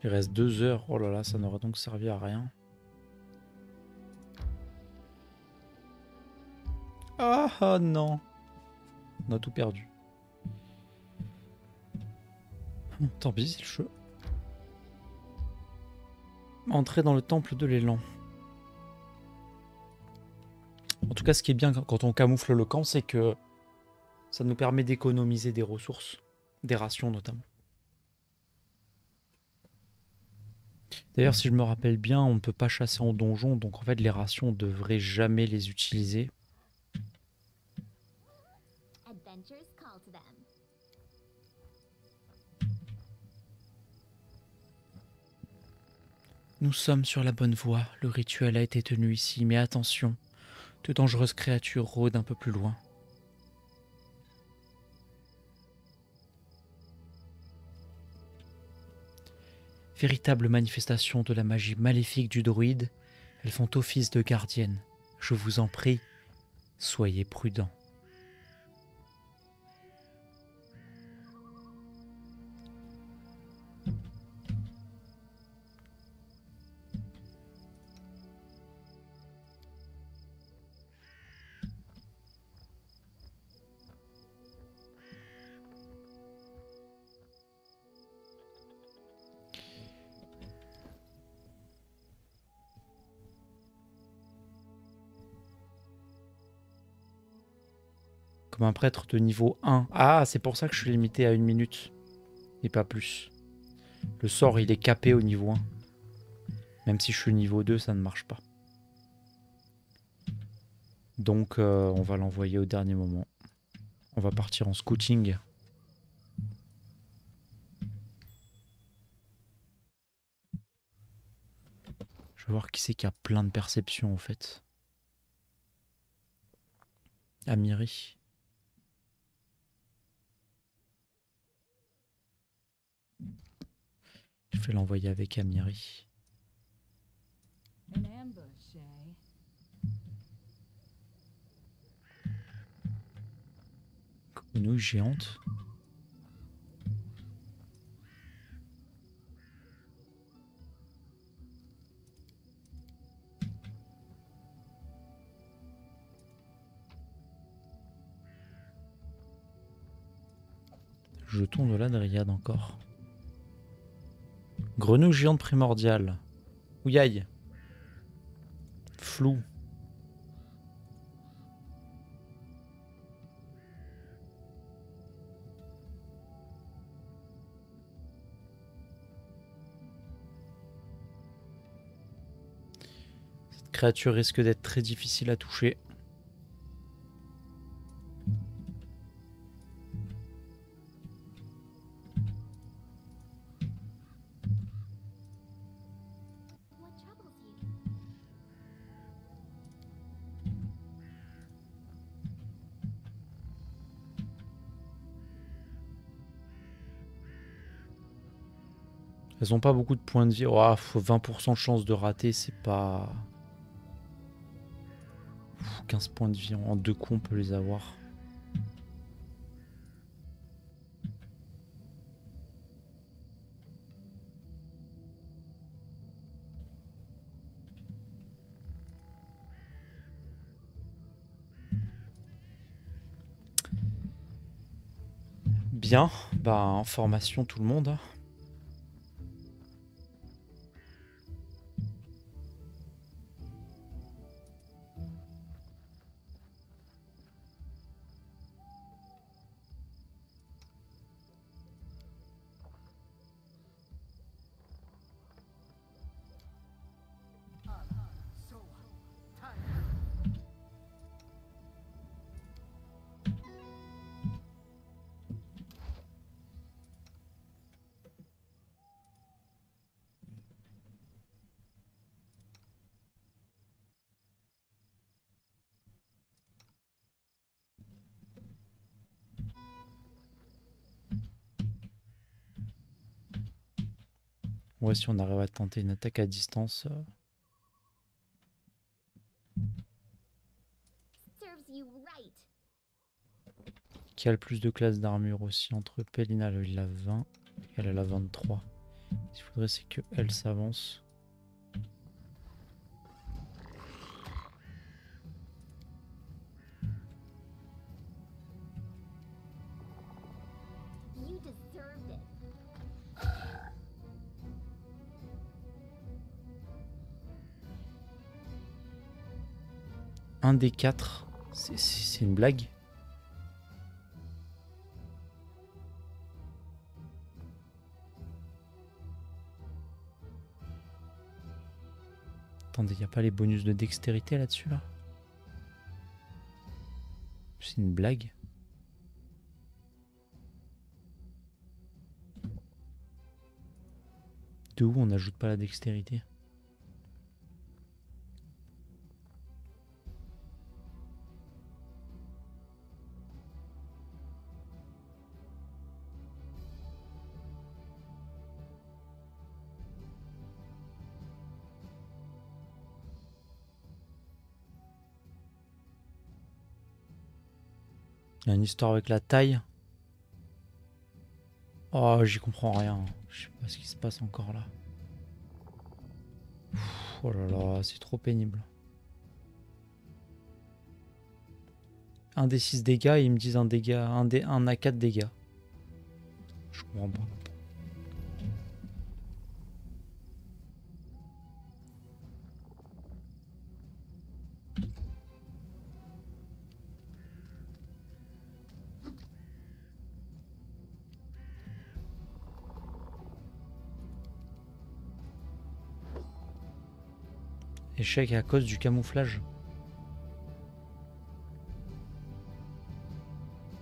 Il reste 2 heures. Oh là là, ça n'aura donc servi à rien. Ah non. On a tout perdu. Tant pis, c'est le jeu. Entrer dans le temple de l'élan. En tout cas, ce qui est bien quand on camoufle le camp, c'est que ça nous permet d'économiser des ressources. Des rations notamment. D'ailleurs, si je me rappelle bien, on ne peut pas chasser en donjon, donc en fait les rations, on ne devrait jamais les utiliser. Nous sommes sur la bonne voie, le rituel a été tenu ici, mais attention, de dangereuses créatures rôdent un peu plus loin. Véritable manifestation de la magie maléfique du druide, elles font office de gardiennes. Je vous en prie, soyez prudents. Comme un prêtre de niveau 1. Ah, c'est pour ça que je suis limité à 1 minute. Et pas plus. Le sort, il est capé au niveau 1. Même si je suis niveau 2, ça ne marche pas. Donc, on va l'envoyer au dernier moment. On va partir en scouting. Je vais voir qui c'est qui a plein de perceptions, en fait. Amiri. Je vais l'envoyer avec Amiri. Grenouille géante. Jeton de la Dryade encore. Grenouille géante primordiale. Ouyaille. Flou. Cette créature risque d'être très difficile à toucher. Elles ont pas beaucoup de points de vie. Oh, 20% de chance de rater, c'est pas... 15 points de vie en 2 coups, on peut les avoir. Bien, bah en formation tout le monde. Ouais, si on arrive à tenter une attaque à distance. Qui a le plus de classes d'armure aussi entre Pellina, il a 20 et elle a 23. Ce qu'il faudrait, c'est que elle s'avance. Un des 4, c'est une blague. Attendez, il n'y a pas les bonus de dextérité là-dessus là? C'est une blague. De où on n'ajoute pas la dextérité? Il y a une histoire avec la taille. Oh, j'y comprends rien. Je sais pas ce qui se passe encore là. Oh là là, c'est trop pénible. Un des 6 dégâts et ils me disent un dégât, un à 4 dégâts. Je comprends pas. Échec à cause du camouflage.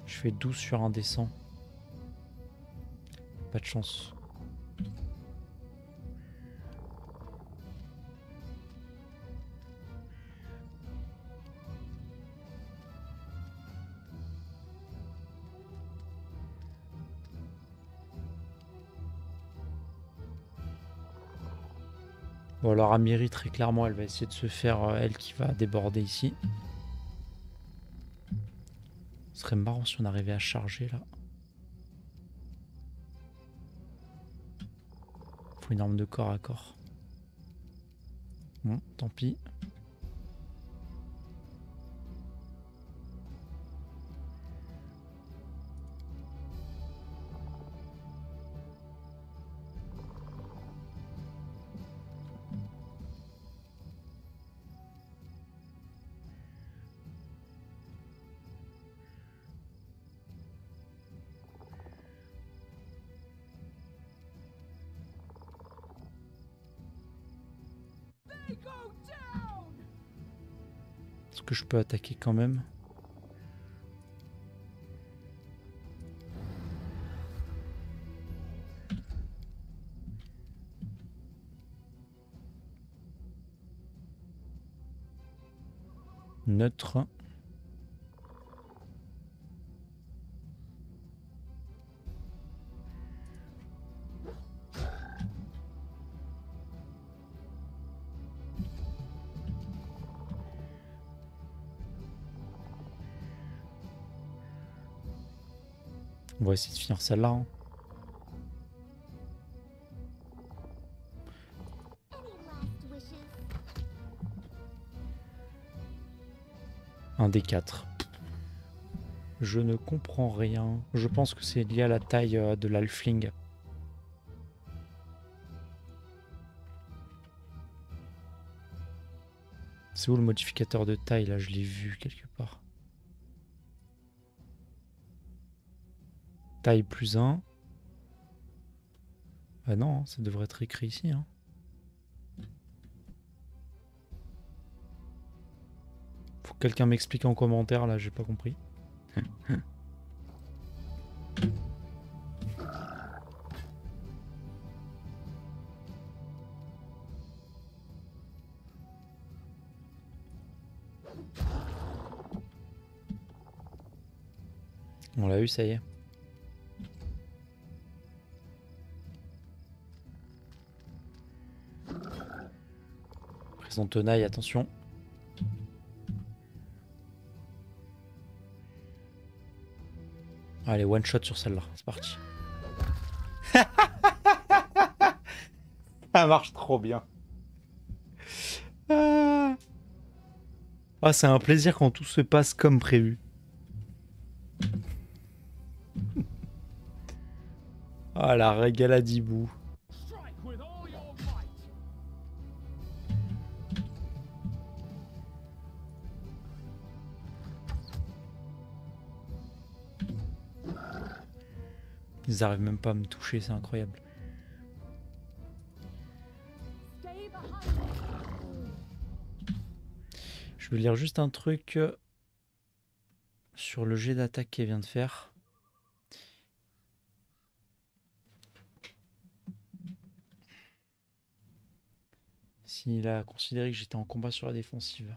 Je fais 12 sur un descend. Pas de chance. Bon alors Amiri très clairement elle va essayer de se faire elle qui va déborder ici. Ce serait marrant si on arrivait à charger là. Faut une arme de corps à corps. Bon, tant pis. Est-ce que je peux attaquer quand même? Neutre. On va essayer de finir celle-là. Hein. Un des 4. Je ne comprends rien. Je pense que c'est lié à la taille de l'halfling. C'est où le modificateur de taille là? Je l'ai vu quelque part. Taille plus 1. Ah non, ça devrait être écrit ici. Hein. Faut que quelqu'un m'explique en commentaire là, j'ai pas compris. On l'a eu, ça y est. Prison tenaille, attention. Allez, one shot sur celle-là, c'est parti. Ça marche trop bien. Ah, c'est un plaisir quand tout se passe comme prévu. Ah, la régalade hibou. Ils arrivent même pas à me toucher, c'est incroyable. Je vais lire juste un truc sur le jet d'attaque qu'elle vient de faire. S'il a considéré que j'étais en combat sur la défensive.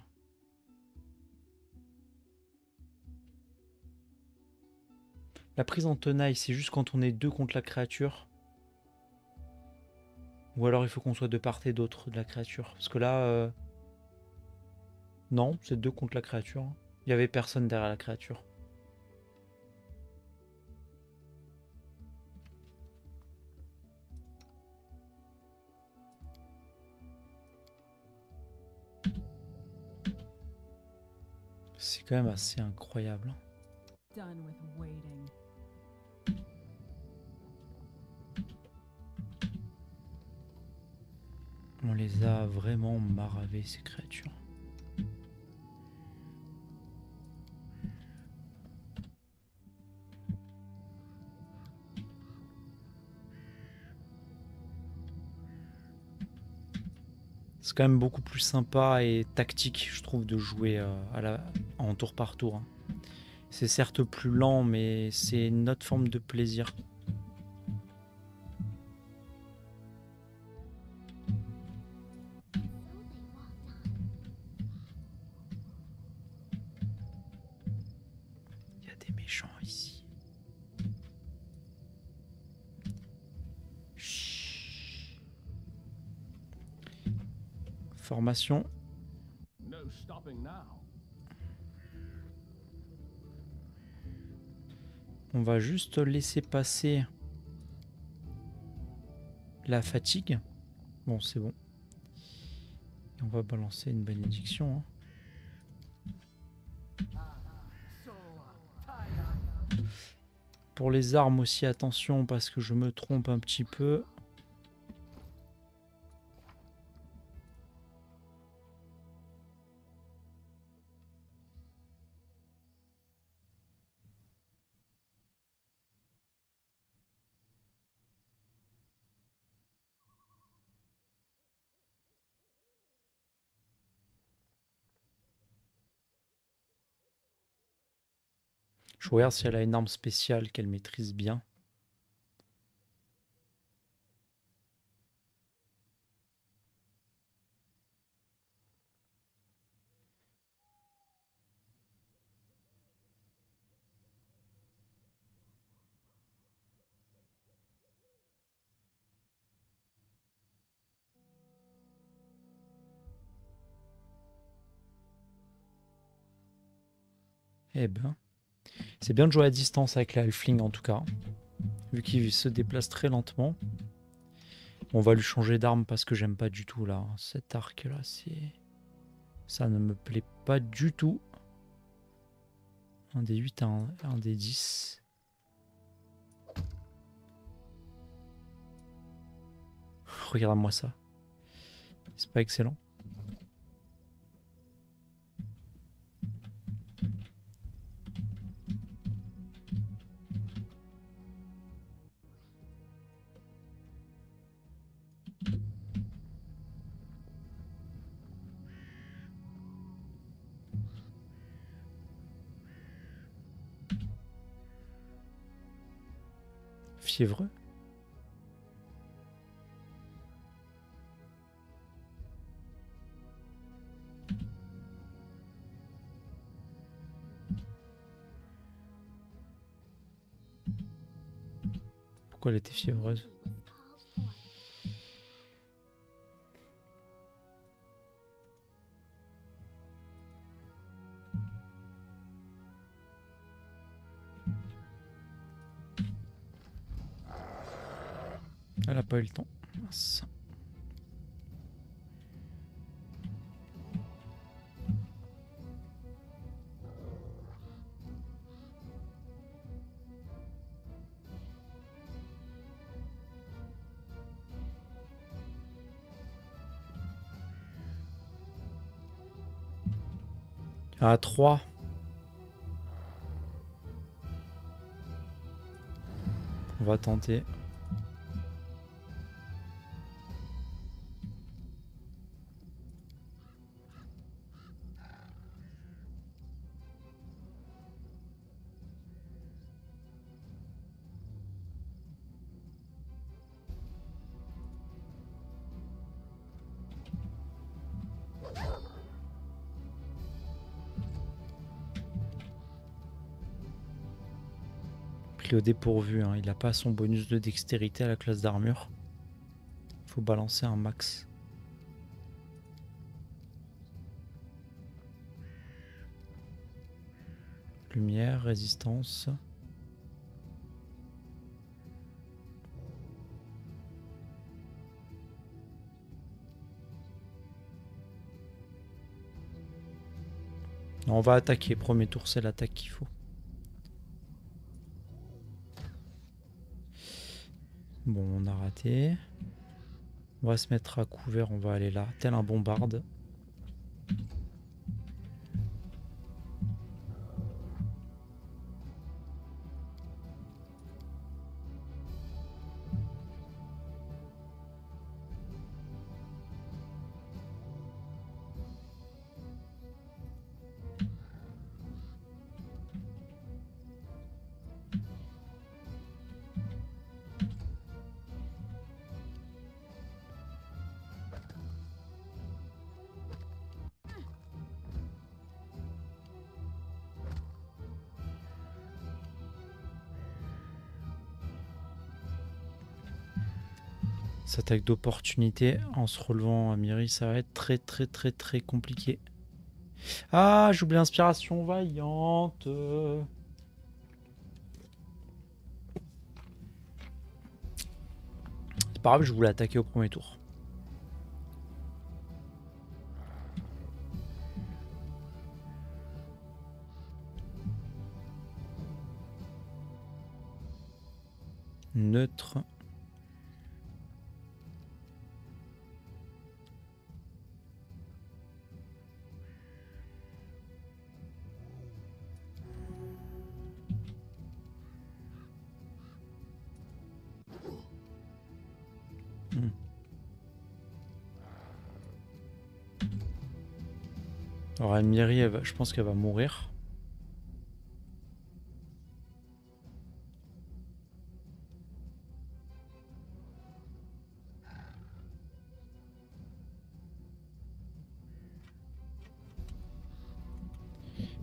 La prise en tenaille, c'est juste quand on est deux contre la créature. Ou alors il faut qu'on soit de part et d'autre de la créature. Parce que là... Non, c'est deux contre la créature. Il n'y avait personne derrière la créature. C'est quand même assez incroyable. On les a vraiment maravés, ces créatures. C'est quand même beaucoup plus sympa et tactique, je trouve, de jouer en tour par tour, hein. C'est certes plus lent, mais c'est une autre forme de plaisir. Il y a des méchants ici. Chut. Formation. On va juste laisser passer la fatigue. Bon, c'est bon. Et on va balancer une bénédiction, hein. Pour les armes aussi, attention, parce que je me trompe un petit peu. Je regarde si elle a une arme spéciale qu'elle maîtrise bien. Eh ben, c'est bien de jouer à distance avec la Halfling en tout cas, vu qu'il se déplace très lentement. On va lui changer d'arme parce que j'aime pas du tout là. Cet arc là, ça ne me plaît pas du tout. Un des 8 un des 10. Regarde-moi ça. C'est pas excellent. Fiévreux. Pourquoi elle était fiévreuse? Elle a pas eu le temps. Mince. À 3. On va tenter. Pris au dépourvu, hein. Il n'a pas son bonus de dextérité à la classe d'armure. Faut balancer un max. Lumière, résistance. Non, on va attaquer. Premier tour, c'est l'attaque qu'il faut. Bon, on a raté. On va se mettre à couvert, on va aller là, tel un bombarde. Cette attaque d'opportunité en se relevant à Miri, ça va être très compliqué. Ah, j'oublie l'inspiration vaillante. C'est pas grave, je voulais attaquer au premier tour. Neutre. Alors Amiri, je pense qu'elle va mourir.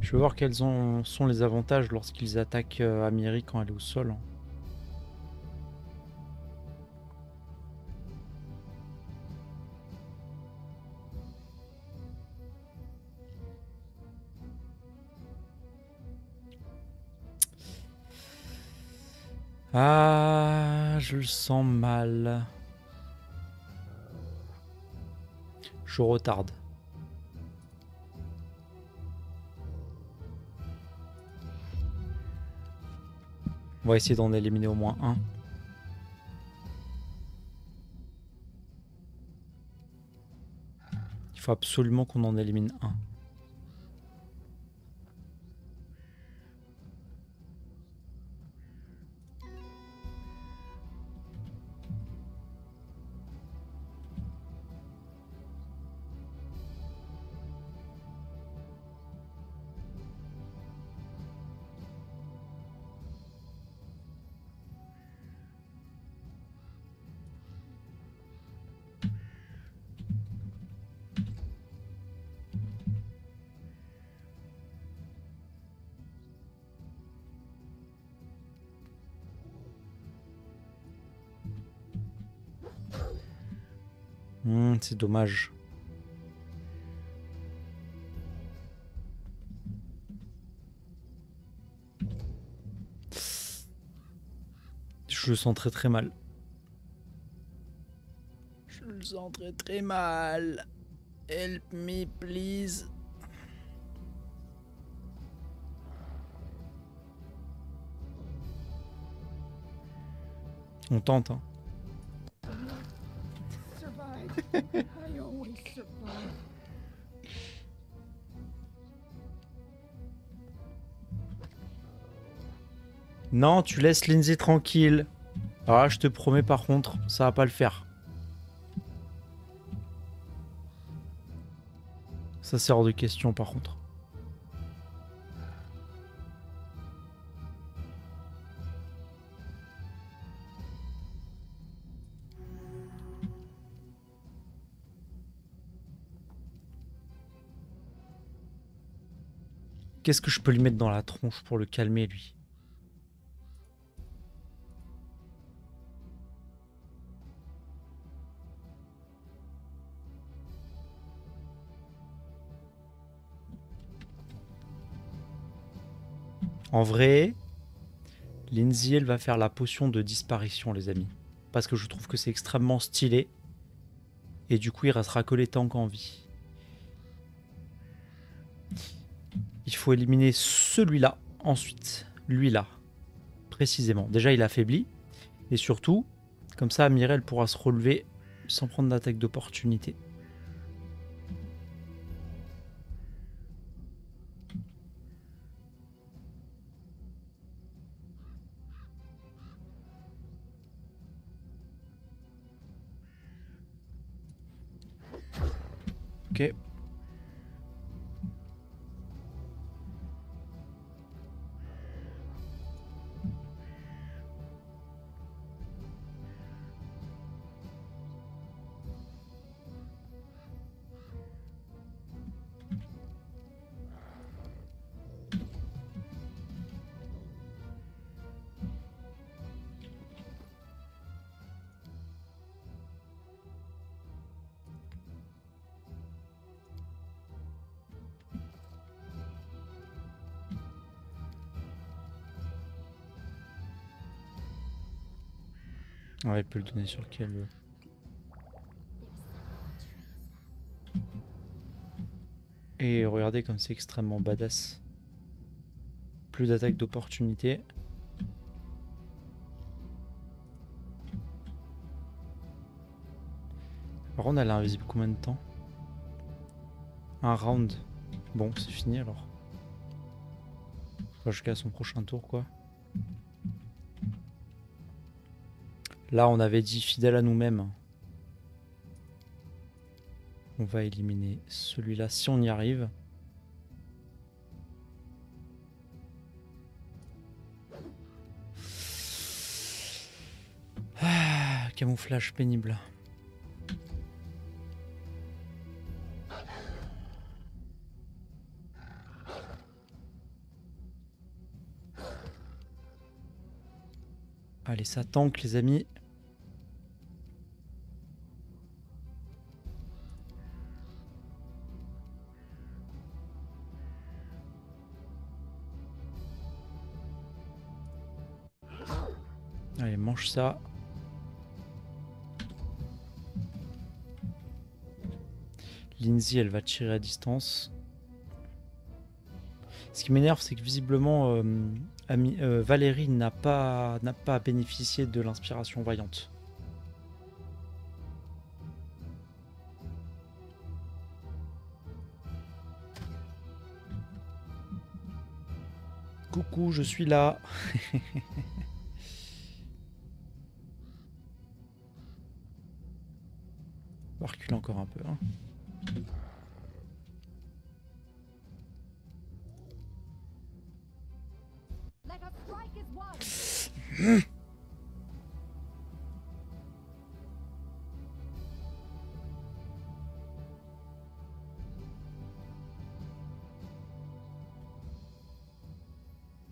Je veux voir quels sont les avantages lorsqu'ils attaquent Amiri quand elle est au sol. Ah, je le sens mal. Je retarde. On va essayer d'en éliminer au moins un. Il faut absolument qu'on en élimine un. C'est dommage. Je le sens très mal. Je le sens très mal. Help me, please. On tente, hein. Non, tu laisses Lindsay tranquille. Alors là, je te promets par contre, ça va pas le faire. Ça c'est hors de question par contre. Qu'est-ce que je peux lui mettre dans la tronche pour le calmer, lui? En vrai, Lindsay, elle va faire la potion de disparition, les amis. Parce que je trouve que c'est extrêmement stylé. Et du coup, il restera que les tanks en vie. Il faut éliminer celui-là. Ensuite, lui-là. Précisément. Déjà, il affaiblit. Et surtout, comme ça, Mirel pourra se relever sans prendre d'attaque d'opportunité. Ok. Ouais, elle peut le donner sur lequel veut. Et regardez comme c'est extrêmement badass. Plus d'attaque d'opportunité. Par contre, elle est invisible combien de temps? Un round. Bon, c'est fini alors. Enfin, jusqu'à son prochain tour, quoi. Là, on avait dit fidèle à nous-mêmes. On va éliminer celui-là si on y arrive. Ah, camouflage pénible. Allez, ça tank, les amis. Allez, mange ça. Lindsay, elle va tirer à distance. Ce qui m'énerve, c'est que visiblement, Valérie n'a pas bénéficié de l'inspiration voyante. Coucou, je suis là. On va reculer encore un peu. Hein.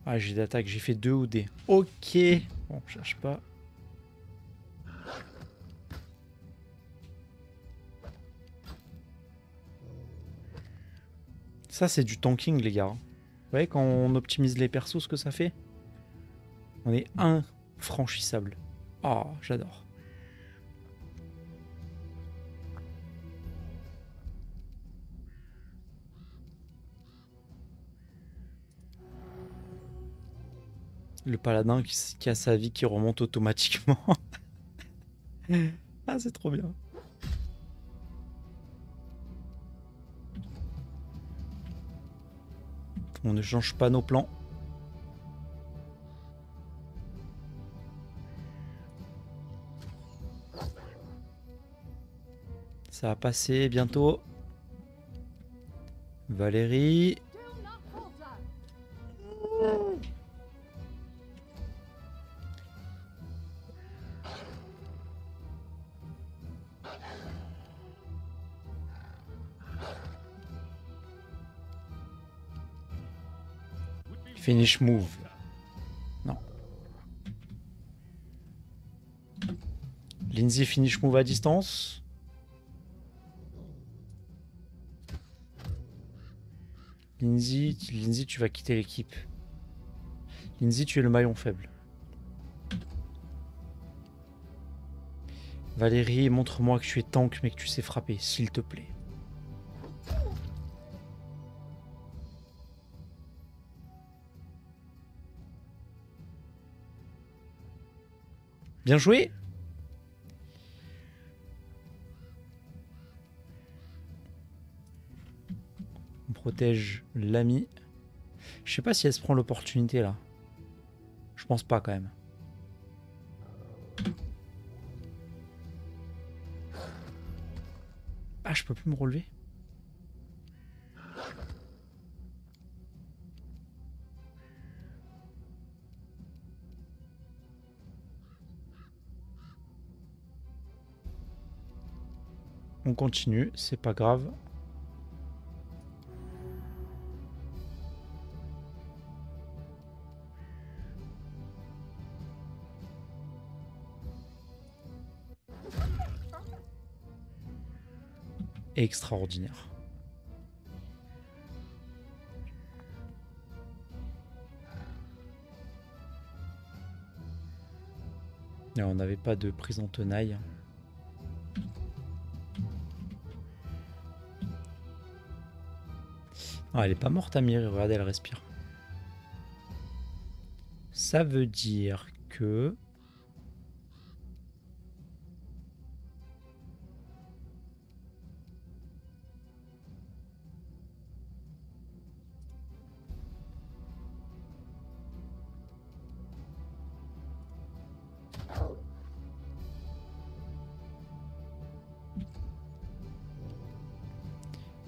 Ah, j'ai d'attaque, j'ai fait 2 ou des. Ok. Bon, je cherche pas. Ça, c'est du tanking, les gars. Vous voyez, quand on optimise les persos, ce que ça fait? On est infranchissable. Oh, j'adore. Le paladin qui a sa vie qui remonte automatiquement. Ah, c'est trop bien. On ne change pas nos plans. Ça va passer bientôt. Valérie. Finish move. Non. Lindsay finish move à distance. Lindsay, tu vas quitter l'équipe. Lindsay, tu es le maillon faible. Valérie, montre-moi que tu es tank mais que tu sais frapper, s'il te plaît. Bien joué. On protège l'ami. Je sais pas si elle se prend l'opportunité là. Je pense pas quand même. Ah, je peux plus me relever. On continue, c'est pas grave. Extraordinaire. Et on n'avait pas de prise en tenaille. Ah, elle est pas morte, Amiri. Regardez, elle respire. Ça veut dire que...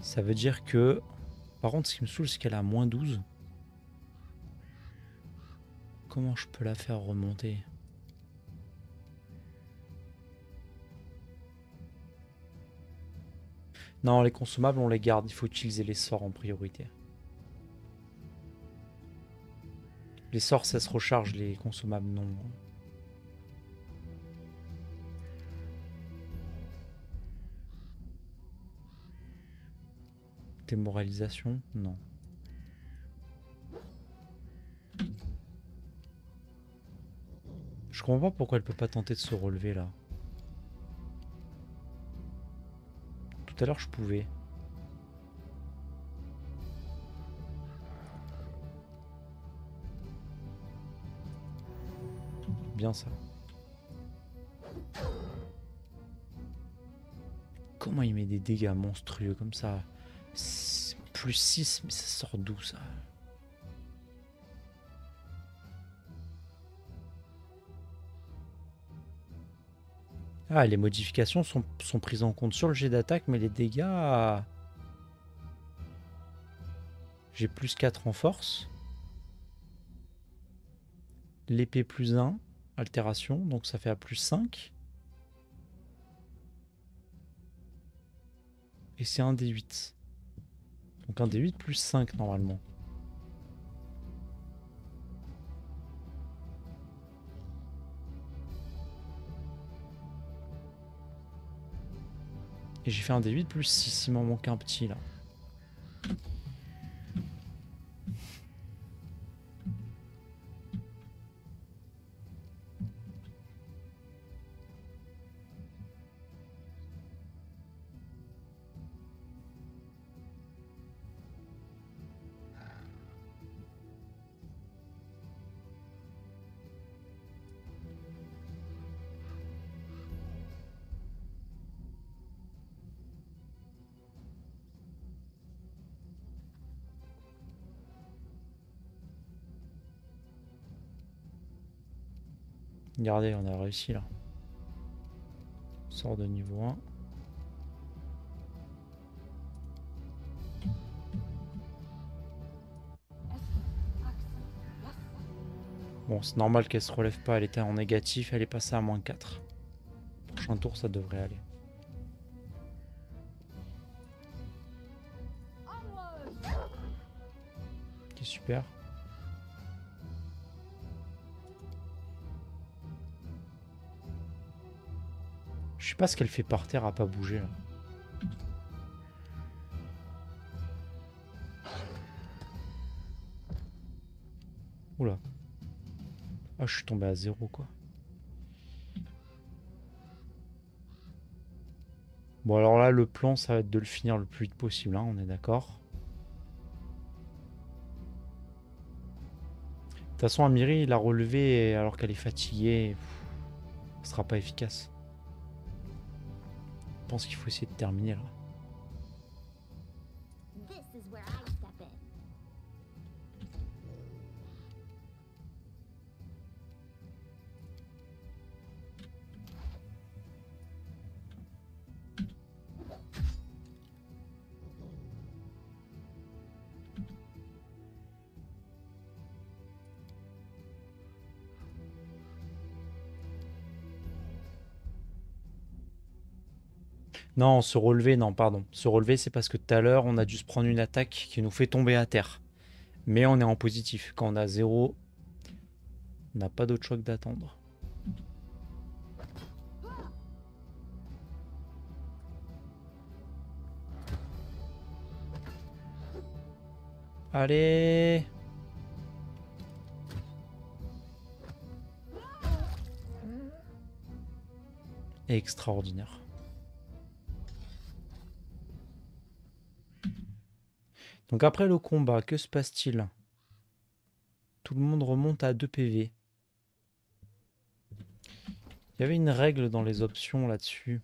Ça veut dire que... Par contre, ce qui me saoule, c'est qu'elle a moins 12. Comment je peux la faire remonter? Non, les consommables, on les garde. Il faut utiliser les sorts en priorité. Les sorts, ça se recharge. Les consommables, non. Démoralisation? Non. Je comprends pas pourquoi elle peut pas tenter de se relever là. Tout à l'heure je pouvais. Bien ça. Comment il met des dégâts monstrueux comme ça? Plus 6, mais ça sort d'où ça? Ah, les modifications sont prises en compte sur le jet d'attaque, mais les dégâts... J'ai plus 4 en force. L'épée plus 1, altération, donc ça fait à plus 5. Et c'est un D8. Donc un D8 plus 5 normalement. Et j'ai fait un D8 plus 6, il m'en manque un petit là. Regardez, on a réussi là. Sort de niveau 1. Bon, c'est normal qu'elle se relève pas, elle était en négatif, elle est passée à moins 4. Prochain tour, ça devrait aller. Ok, super. Je sais pas ce qu'elle fait par terre à pas bouger là. Oula. Ah, je suis tombé à 0 quoi. Bon, alors là, le plan, ça va être de le finir le plus vite possible, hein, on est d'accord. De toute façon, Amiri, il a relevé alors qu'elle est fatiguée. Ce sera pas efficace. Je pense qu'il faut essayer de terminer là. Non, se relever, non, pardon. Se relever, c'est parce que tout à l'heure, on a dû se prendre une attaque qui nous fait tomber à terre. Mais on est en positif. Quand on a 0, on n'a pas d'autre choix que d'attendre. Allez! extraordinaire. Donc après le combat, que se passe-t-il? Tout le monde remonte à 2 PV. Il y avait une règle dans les options là-dessus.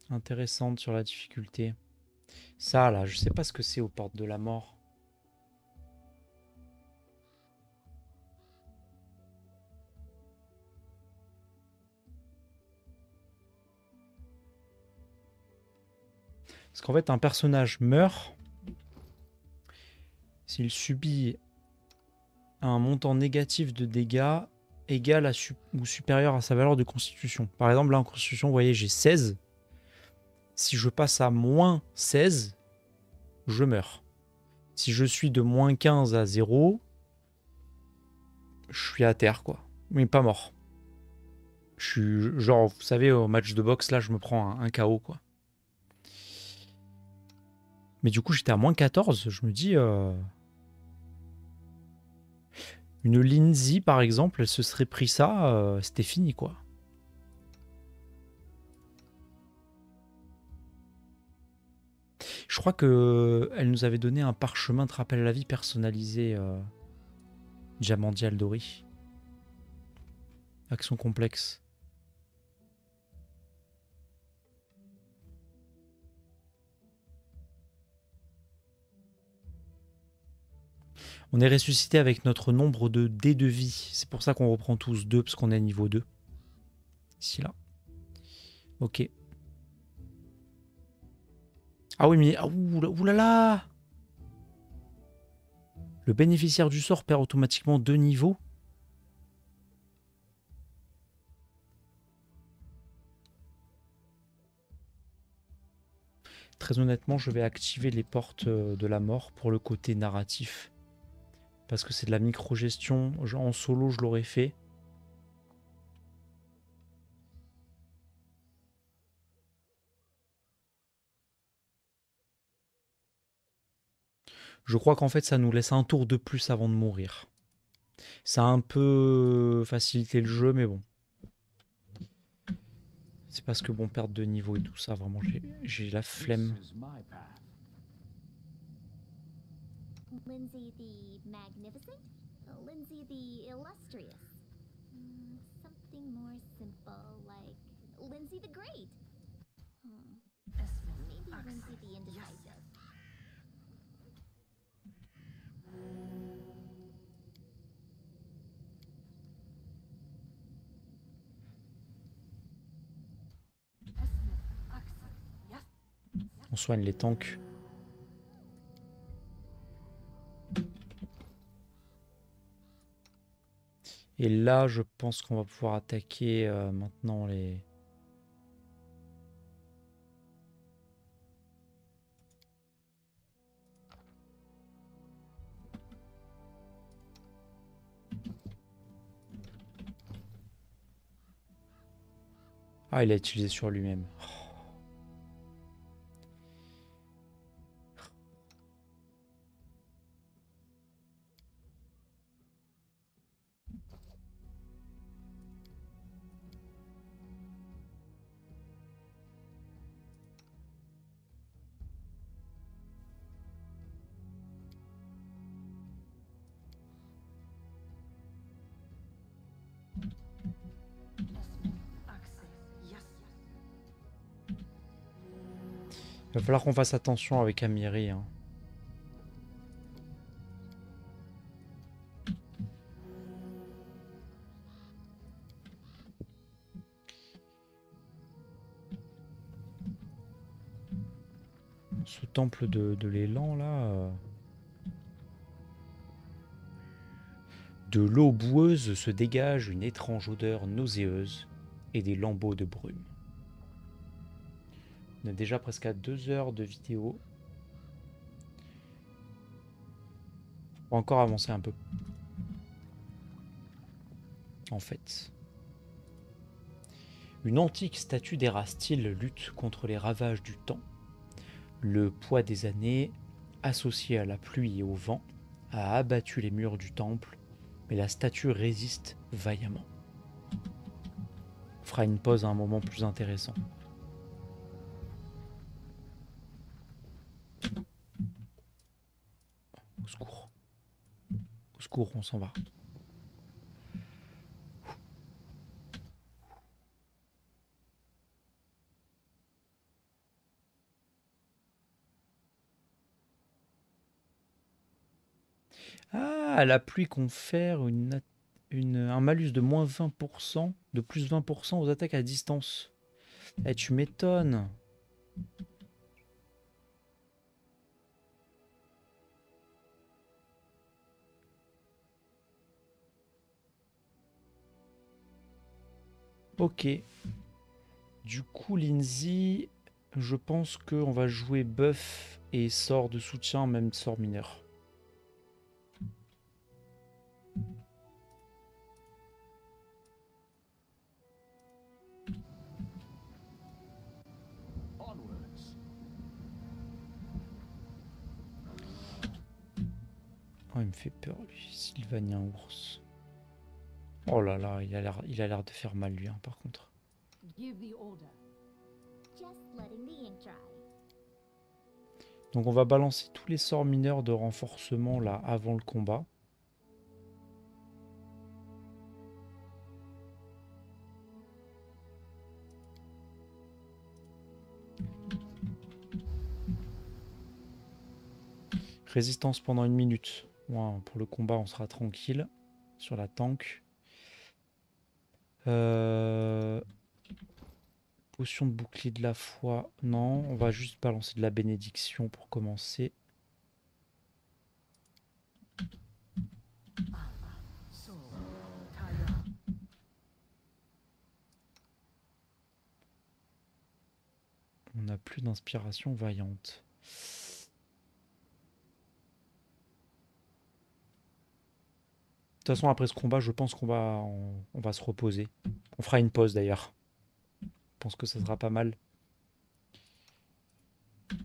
Intéressante sur la difficulté. Ça là, je sais pas ce que c'est aux portes de la mort. Parce qu'en fait, un personnage meurt s'il subit un montant négatif de dégâts égal à ou supérieur à sa valeur de constitution. Par exemple, là en constitution, vous voyez, j'ai 16. Si je passe à moins 16, je meurs. Si je suis de moins 15 à 0, je suis à terre, quoi. Mais pas mort. Je suis, genre, vous savez, au match de boxe, là, je me prends un KO, quoi. Mais du coup, j'étais à moins 14. Je me dis... Une Lindsay, par exemple, elle se serait pris ça, c'était fini, quoi. Je crois que elle nous avait donné un parchemin de rappel à la vie personnalisé, Diamandia Aldori. Action complexe. On est ressuscité avec notre nombre de dés de vie. C'est pour ça qu'on reprend tous 2, parce qu'on est à niveau 2. Ici, là. Ok. Ah oui, mais... oulala! Le bénéficiaire du sort perd automatiquement 2 niveaux. Très honnêtement, je vais activer les portes de la mort pour le côté narratif. Parce que c'est de la micro-gestion. En solo, je l'aurais fait. Je crois qu'en fait, ça nous laisse un tour de plus avant de mourir. Ça a un peu facilité le jeu, mais bon. C'est parce que bon, perte de niveau et tout ça, vraiment, j'ai la flemme. Lindsay the Magnificent? Lindsay the Illustrious? Something more simple, like Lindsay the Great? Maybe Lindsay the Indecisive. On soigne les tanks. Et là, je pense qu'on va pouvoir attaquer maintenant les... Ah, il a utilisé sur lui-même. Il va falloir qu'on fasse attention avec Amiri. Hein. Ce temple de l'élan là... De l'eau boueuse se dégage une étrange odeur nauséeuse et des lambeaux de brume. On est déjà presque à 2 heures de vidéo. On va encore avancer un peu. En fait. Une antique statue d'Érastyle lutte contre les ravages du temps. Le poids des années, associé à la pluie et au vent, a abattu les murs du temple, mais la statue résiste vaillamment. On fera une pause à un moment plus intéressant. Au secours. Au secours, on s'en va. Ah, la pluie confère un malus de moins 20%, de plus 20% aux attaques à distance. Eh, tu m'étonnes. Ok. Du coup, Lindsay, je pense qu'on va jouer buff et sort de soutien, même sort mineur. Oh, il me fait peur, lui. Sylvanien ours. Oh là là, il a l'air de faire mal, lui, hein, par contre. Just letting the ink dry. Donc on va balancer tous les sorts mineurs de renforcement, là, avant le combat. Résistance pendant 1 minute. Ouais, pour le combat, on sera tranquille sur la tank. Potion de bouclier de la foi. Non, on va juste balancer de la bénédiction pour commencer. On n'a plus d'inspiration vaillante. De toute façon, après ce combat, je pense on va se reposer. On fera une pause d'ailleurs. Je pense que ça sera pas mal. You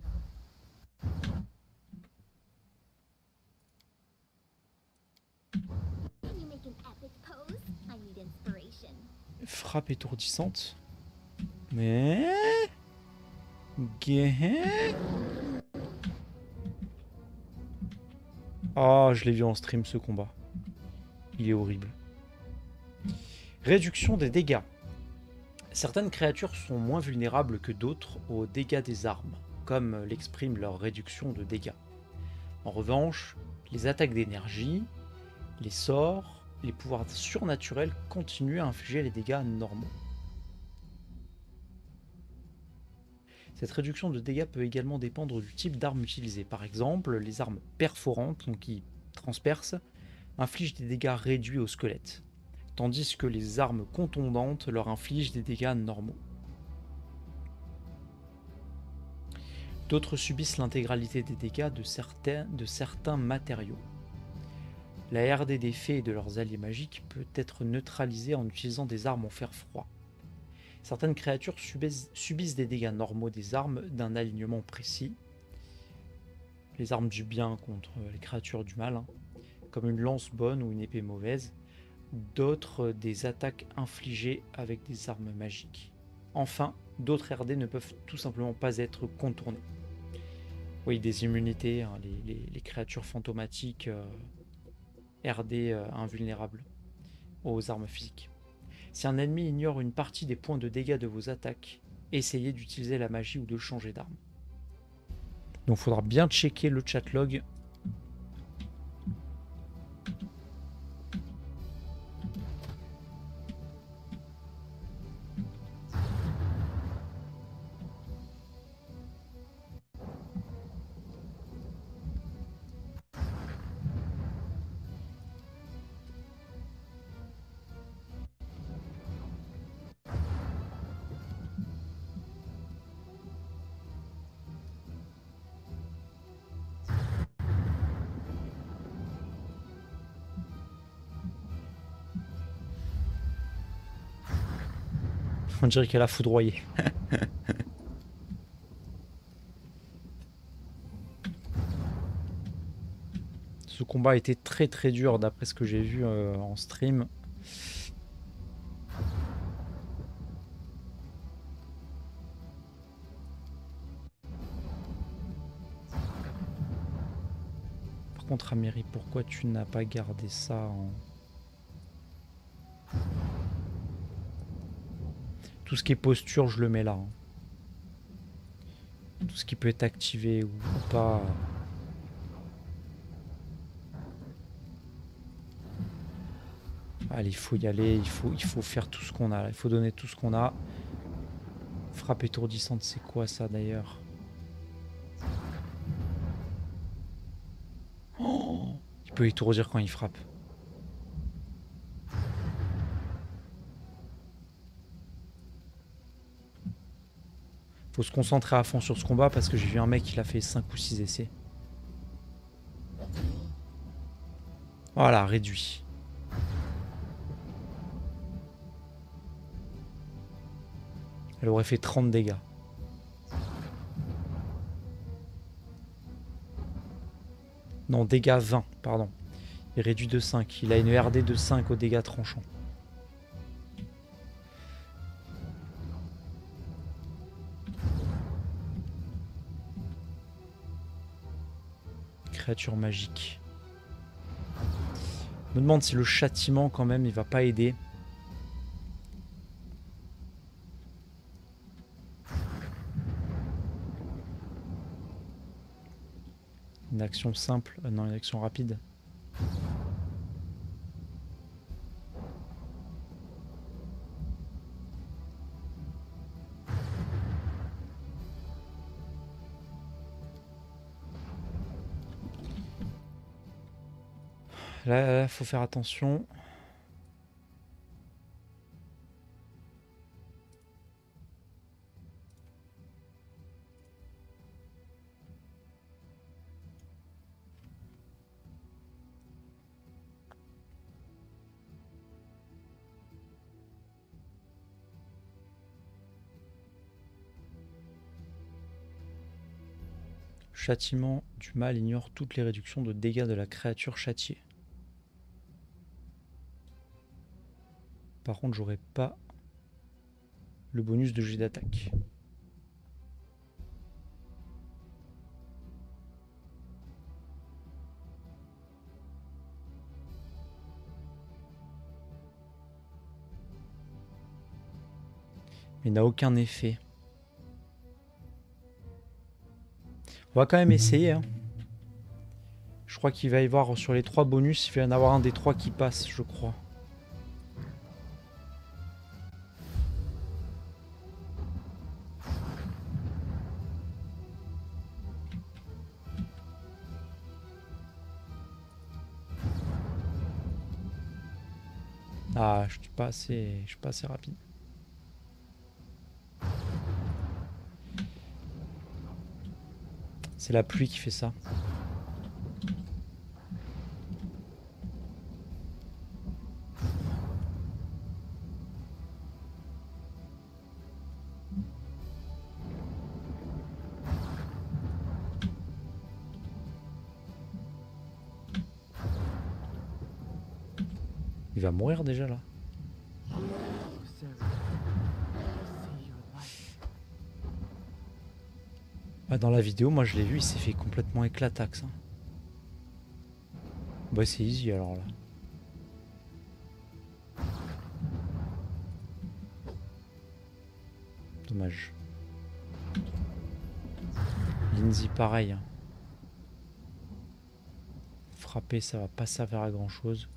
make an epic pose. I need inspiration. Frappe étourdissante. Mais... Oh, je l'ai vu en stream ce combat. Il est horrible. Réduction des dégâts. Certaines créatures sont moins vulnérables que d'autres aux dégâts des armes, comme l'exprime leur réduction de dégâts. En revanche, les attaques d'énergie, les sorts, les pouvoirs surnaturels continuent à infliger les dégâts normaux. Cette réduction de dégâts peut également dépendre du type d'arme utilisée. Par exemple, les armes perforantes, donc qui transpercent, infligent des dégâts réduits au squelette, tandis que les armes contondantes leur infligent des dégâts normaux. D'autres subissent l'intégralité des dégâts de certains matériaux. La RD des fées et de leurs alliés magiques peut être neutralisée en utilisant des armes en fer froid. Certaines créatures subissent des dégâts normaux des armes d'un alignement précis. Les armes du bien contre les créatures du mal, comme une lance bonne ou une épée mauvaise. D'autres des attaques infligées avec des armes magiques. Enfin, d'autres RD ne peuvent tout simplement pas être contournés. Oui, des immunités, les créatures fantomatiques RD invulnérables aux armes physiques. Si un ennemi ignore une partie des points de dégâts de vos attaques, essayez d'utiliser la magie ou de changer d'arme. Donc il faudra bien checker le chat log. On dirait qu'elle a foudroyé. Ce combat a été très très dur d'après ce que j'ai vu en stream. Par contre, Amiri, pourquoi tu n'as pas gardé ça en... Tout ce qui est posture, je le mets là. Hein. Tout ce qui peut être activé ou pas. Allez, il faut y aller, il faut faire tout ce qu'on a. Il faut donner tout ce qu'on a. Frappe étourdissante, c'est quoi ça d'ailleurs? Oh, il peut étourdir quand il frappe. Faut se concentrer à fond sur ce combat parce que j'ai vu un mec qui a fait 5 ou 6 essais. Voilà, réduit. Elle aurait fait 30 dégâts. Non, dégâts 20, pardon. Il réduit de 5. Il a une RD de 5 aux dégâts tranchants. Créature magique. Je me demande si le châtiment quand même il va pas aider. Une action simple, non, une action rapide. Là, faut faire attention. Châtiment du mal ignore toutes les réductions de dégâts de la créature châtiée. Par contre, j'aurais pas le bonus de jet d'attaque. Mais il n'a aucun effet. On va quand même essayer. Hein. Je crois qu'il va y avoir sur les 3 bonus, il va y en avoir un des 3 qui passe, je crois. Ah, je suis pas assez rapide. C'est la pluie qui fait ça. Il va mourir déjà là. Ah, dans la vidéo, moi je l'ai vu, il s'est fait complètement éclataxe. Hein. Bah c'est easy alors là. Dommage. Lindsay pareil. Hein. Frapper ça va pas servir à grand chose.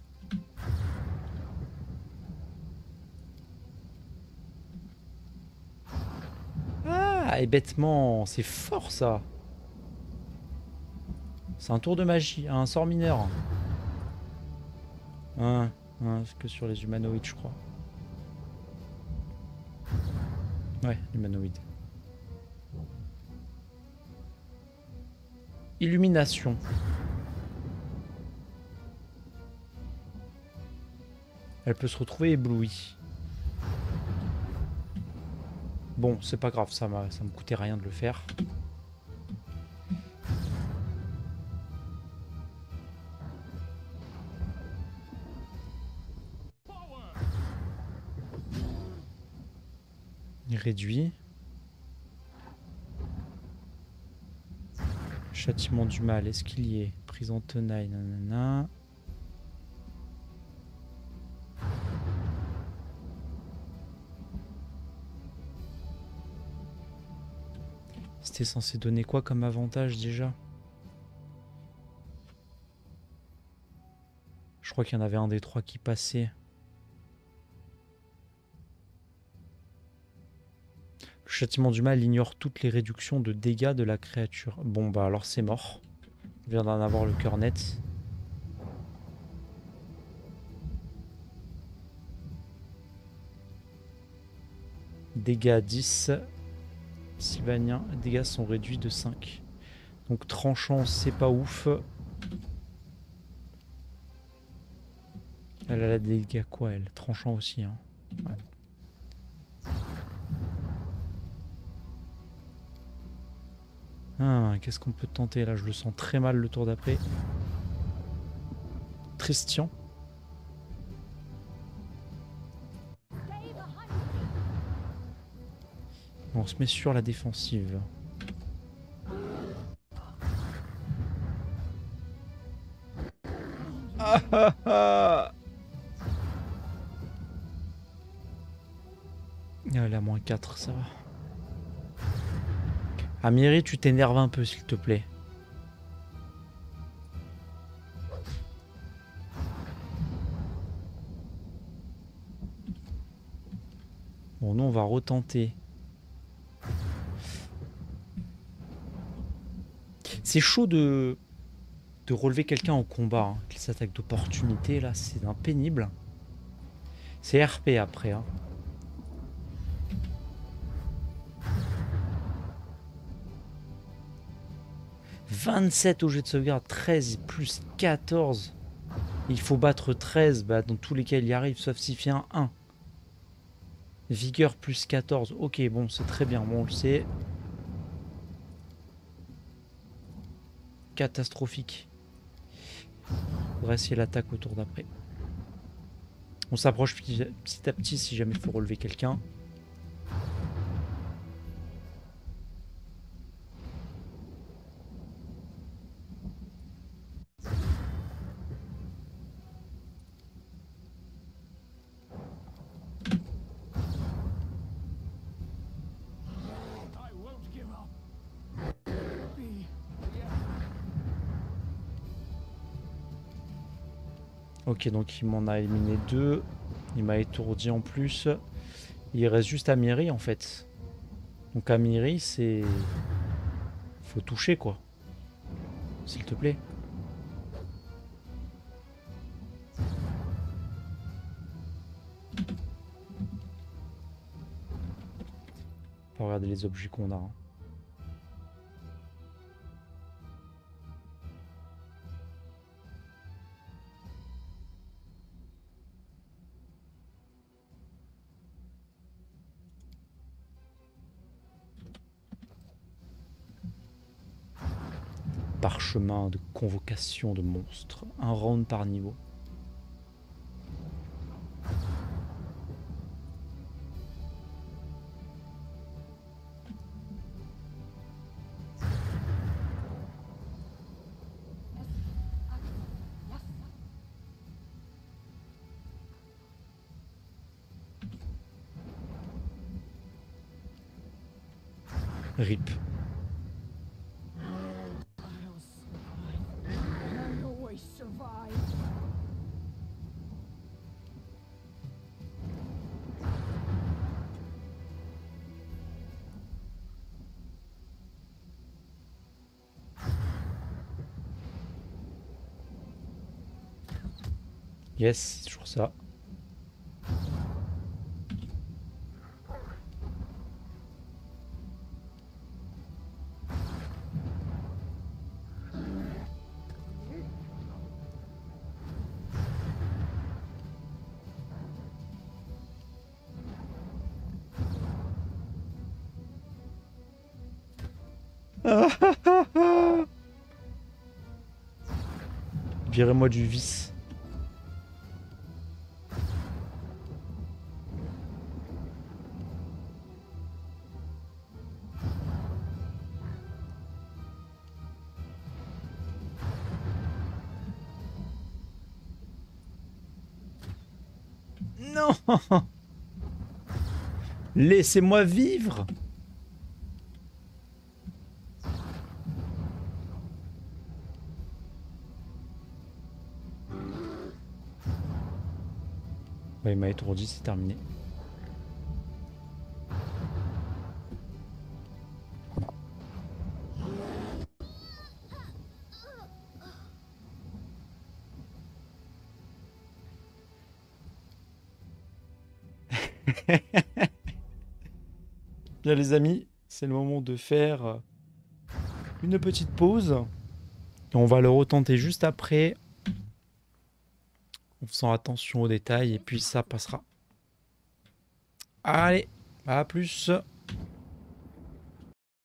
Ah et bêtement, c'est fort ça. C'est un tour de magie, un sort mineur. C'est que sur les humanoïdes je crois. Ouais, humanoïde. Illumination. Elle peut se retrouver éblouie. Bon, c'est pas grave, ça me coûtait rien de le faire. Réduit. Châtiment du mal, est-ce qu'il y est? Prise en tenaille, nanana. C'était censé donner quoi comme avantage déjà? Je crois qu'il y en avait un des trois qui passait. Le châtiment du mal ignore toutes les réductions de dégâts de la créature. Bon bah alors c'est mort. Je viens d'en avoir le cœur net. Dégâts 10. Sylvanien, les dégâts sont réduits de 5. Donc tranchant, c'est pas ouf. Elle a la dégâts quoi elle? Tranchant aussi. Hein. Ouais. Ah, qu'est-ce qu'on peut tenter là? Je le sens très mal le tour d'après. Tristian. On se met sur la défensive. Ah, ah, ah. Elle a moins 4, ça va. Amiri, tu t'énerves un peu, s'il te plaît. Bon, nous, on va retenter. C'est chaud de relever quelqu'un en combat. Hein. Les attaques d'opportunité, là, c'est un pénible. C'est RP après. Hein. « 27 au jet de sauvegarde, 13 plus 14. Il faut battre 13. Bah, dans tous les cas, il y arrive, sauf s'il fait un 1. Vigueur plus 14. Ok, bon, c'est très bien. Bon, on le sait. Catastrophique. Faudrait essayer l'attaque au tour d'après. On s'approche petit à petit si jamais il faut relever quelqu'un. Ok, donc il m'en a éliminé 2. Il m'a étourdi en plus. Il reste juste Amiri en fait. Donc Amiri, c'est... Faut toucher quoi. S'il te plaît. Faut regarder les objets qu'on a. Hein. Parchemin de convocation de monstres. Un round par niveau. RIP. Yes, c'est toujours ça. Virez-moi du vice. Non. Laissez-moi vivre. Ouais, il m'a étourdi, c'est terminé. Bien les amis, c'est le moment de faire une petite pause. Et on va le retenter juste après, en faisant attention aux détails, et puis ça passera. Allez, à plus.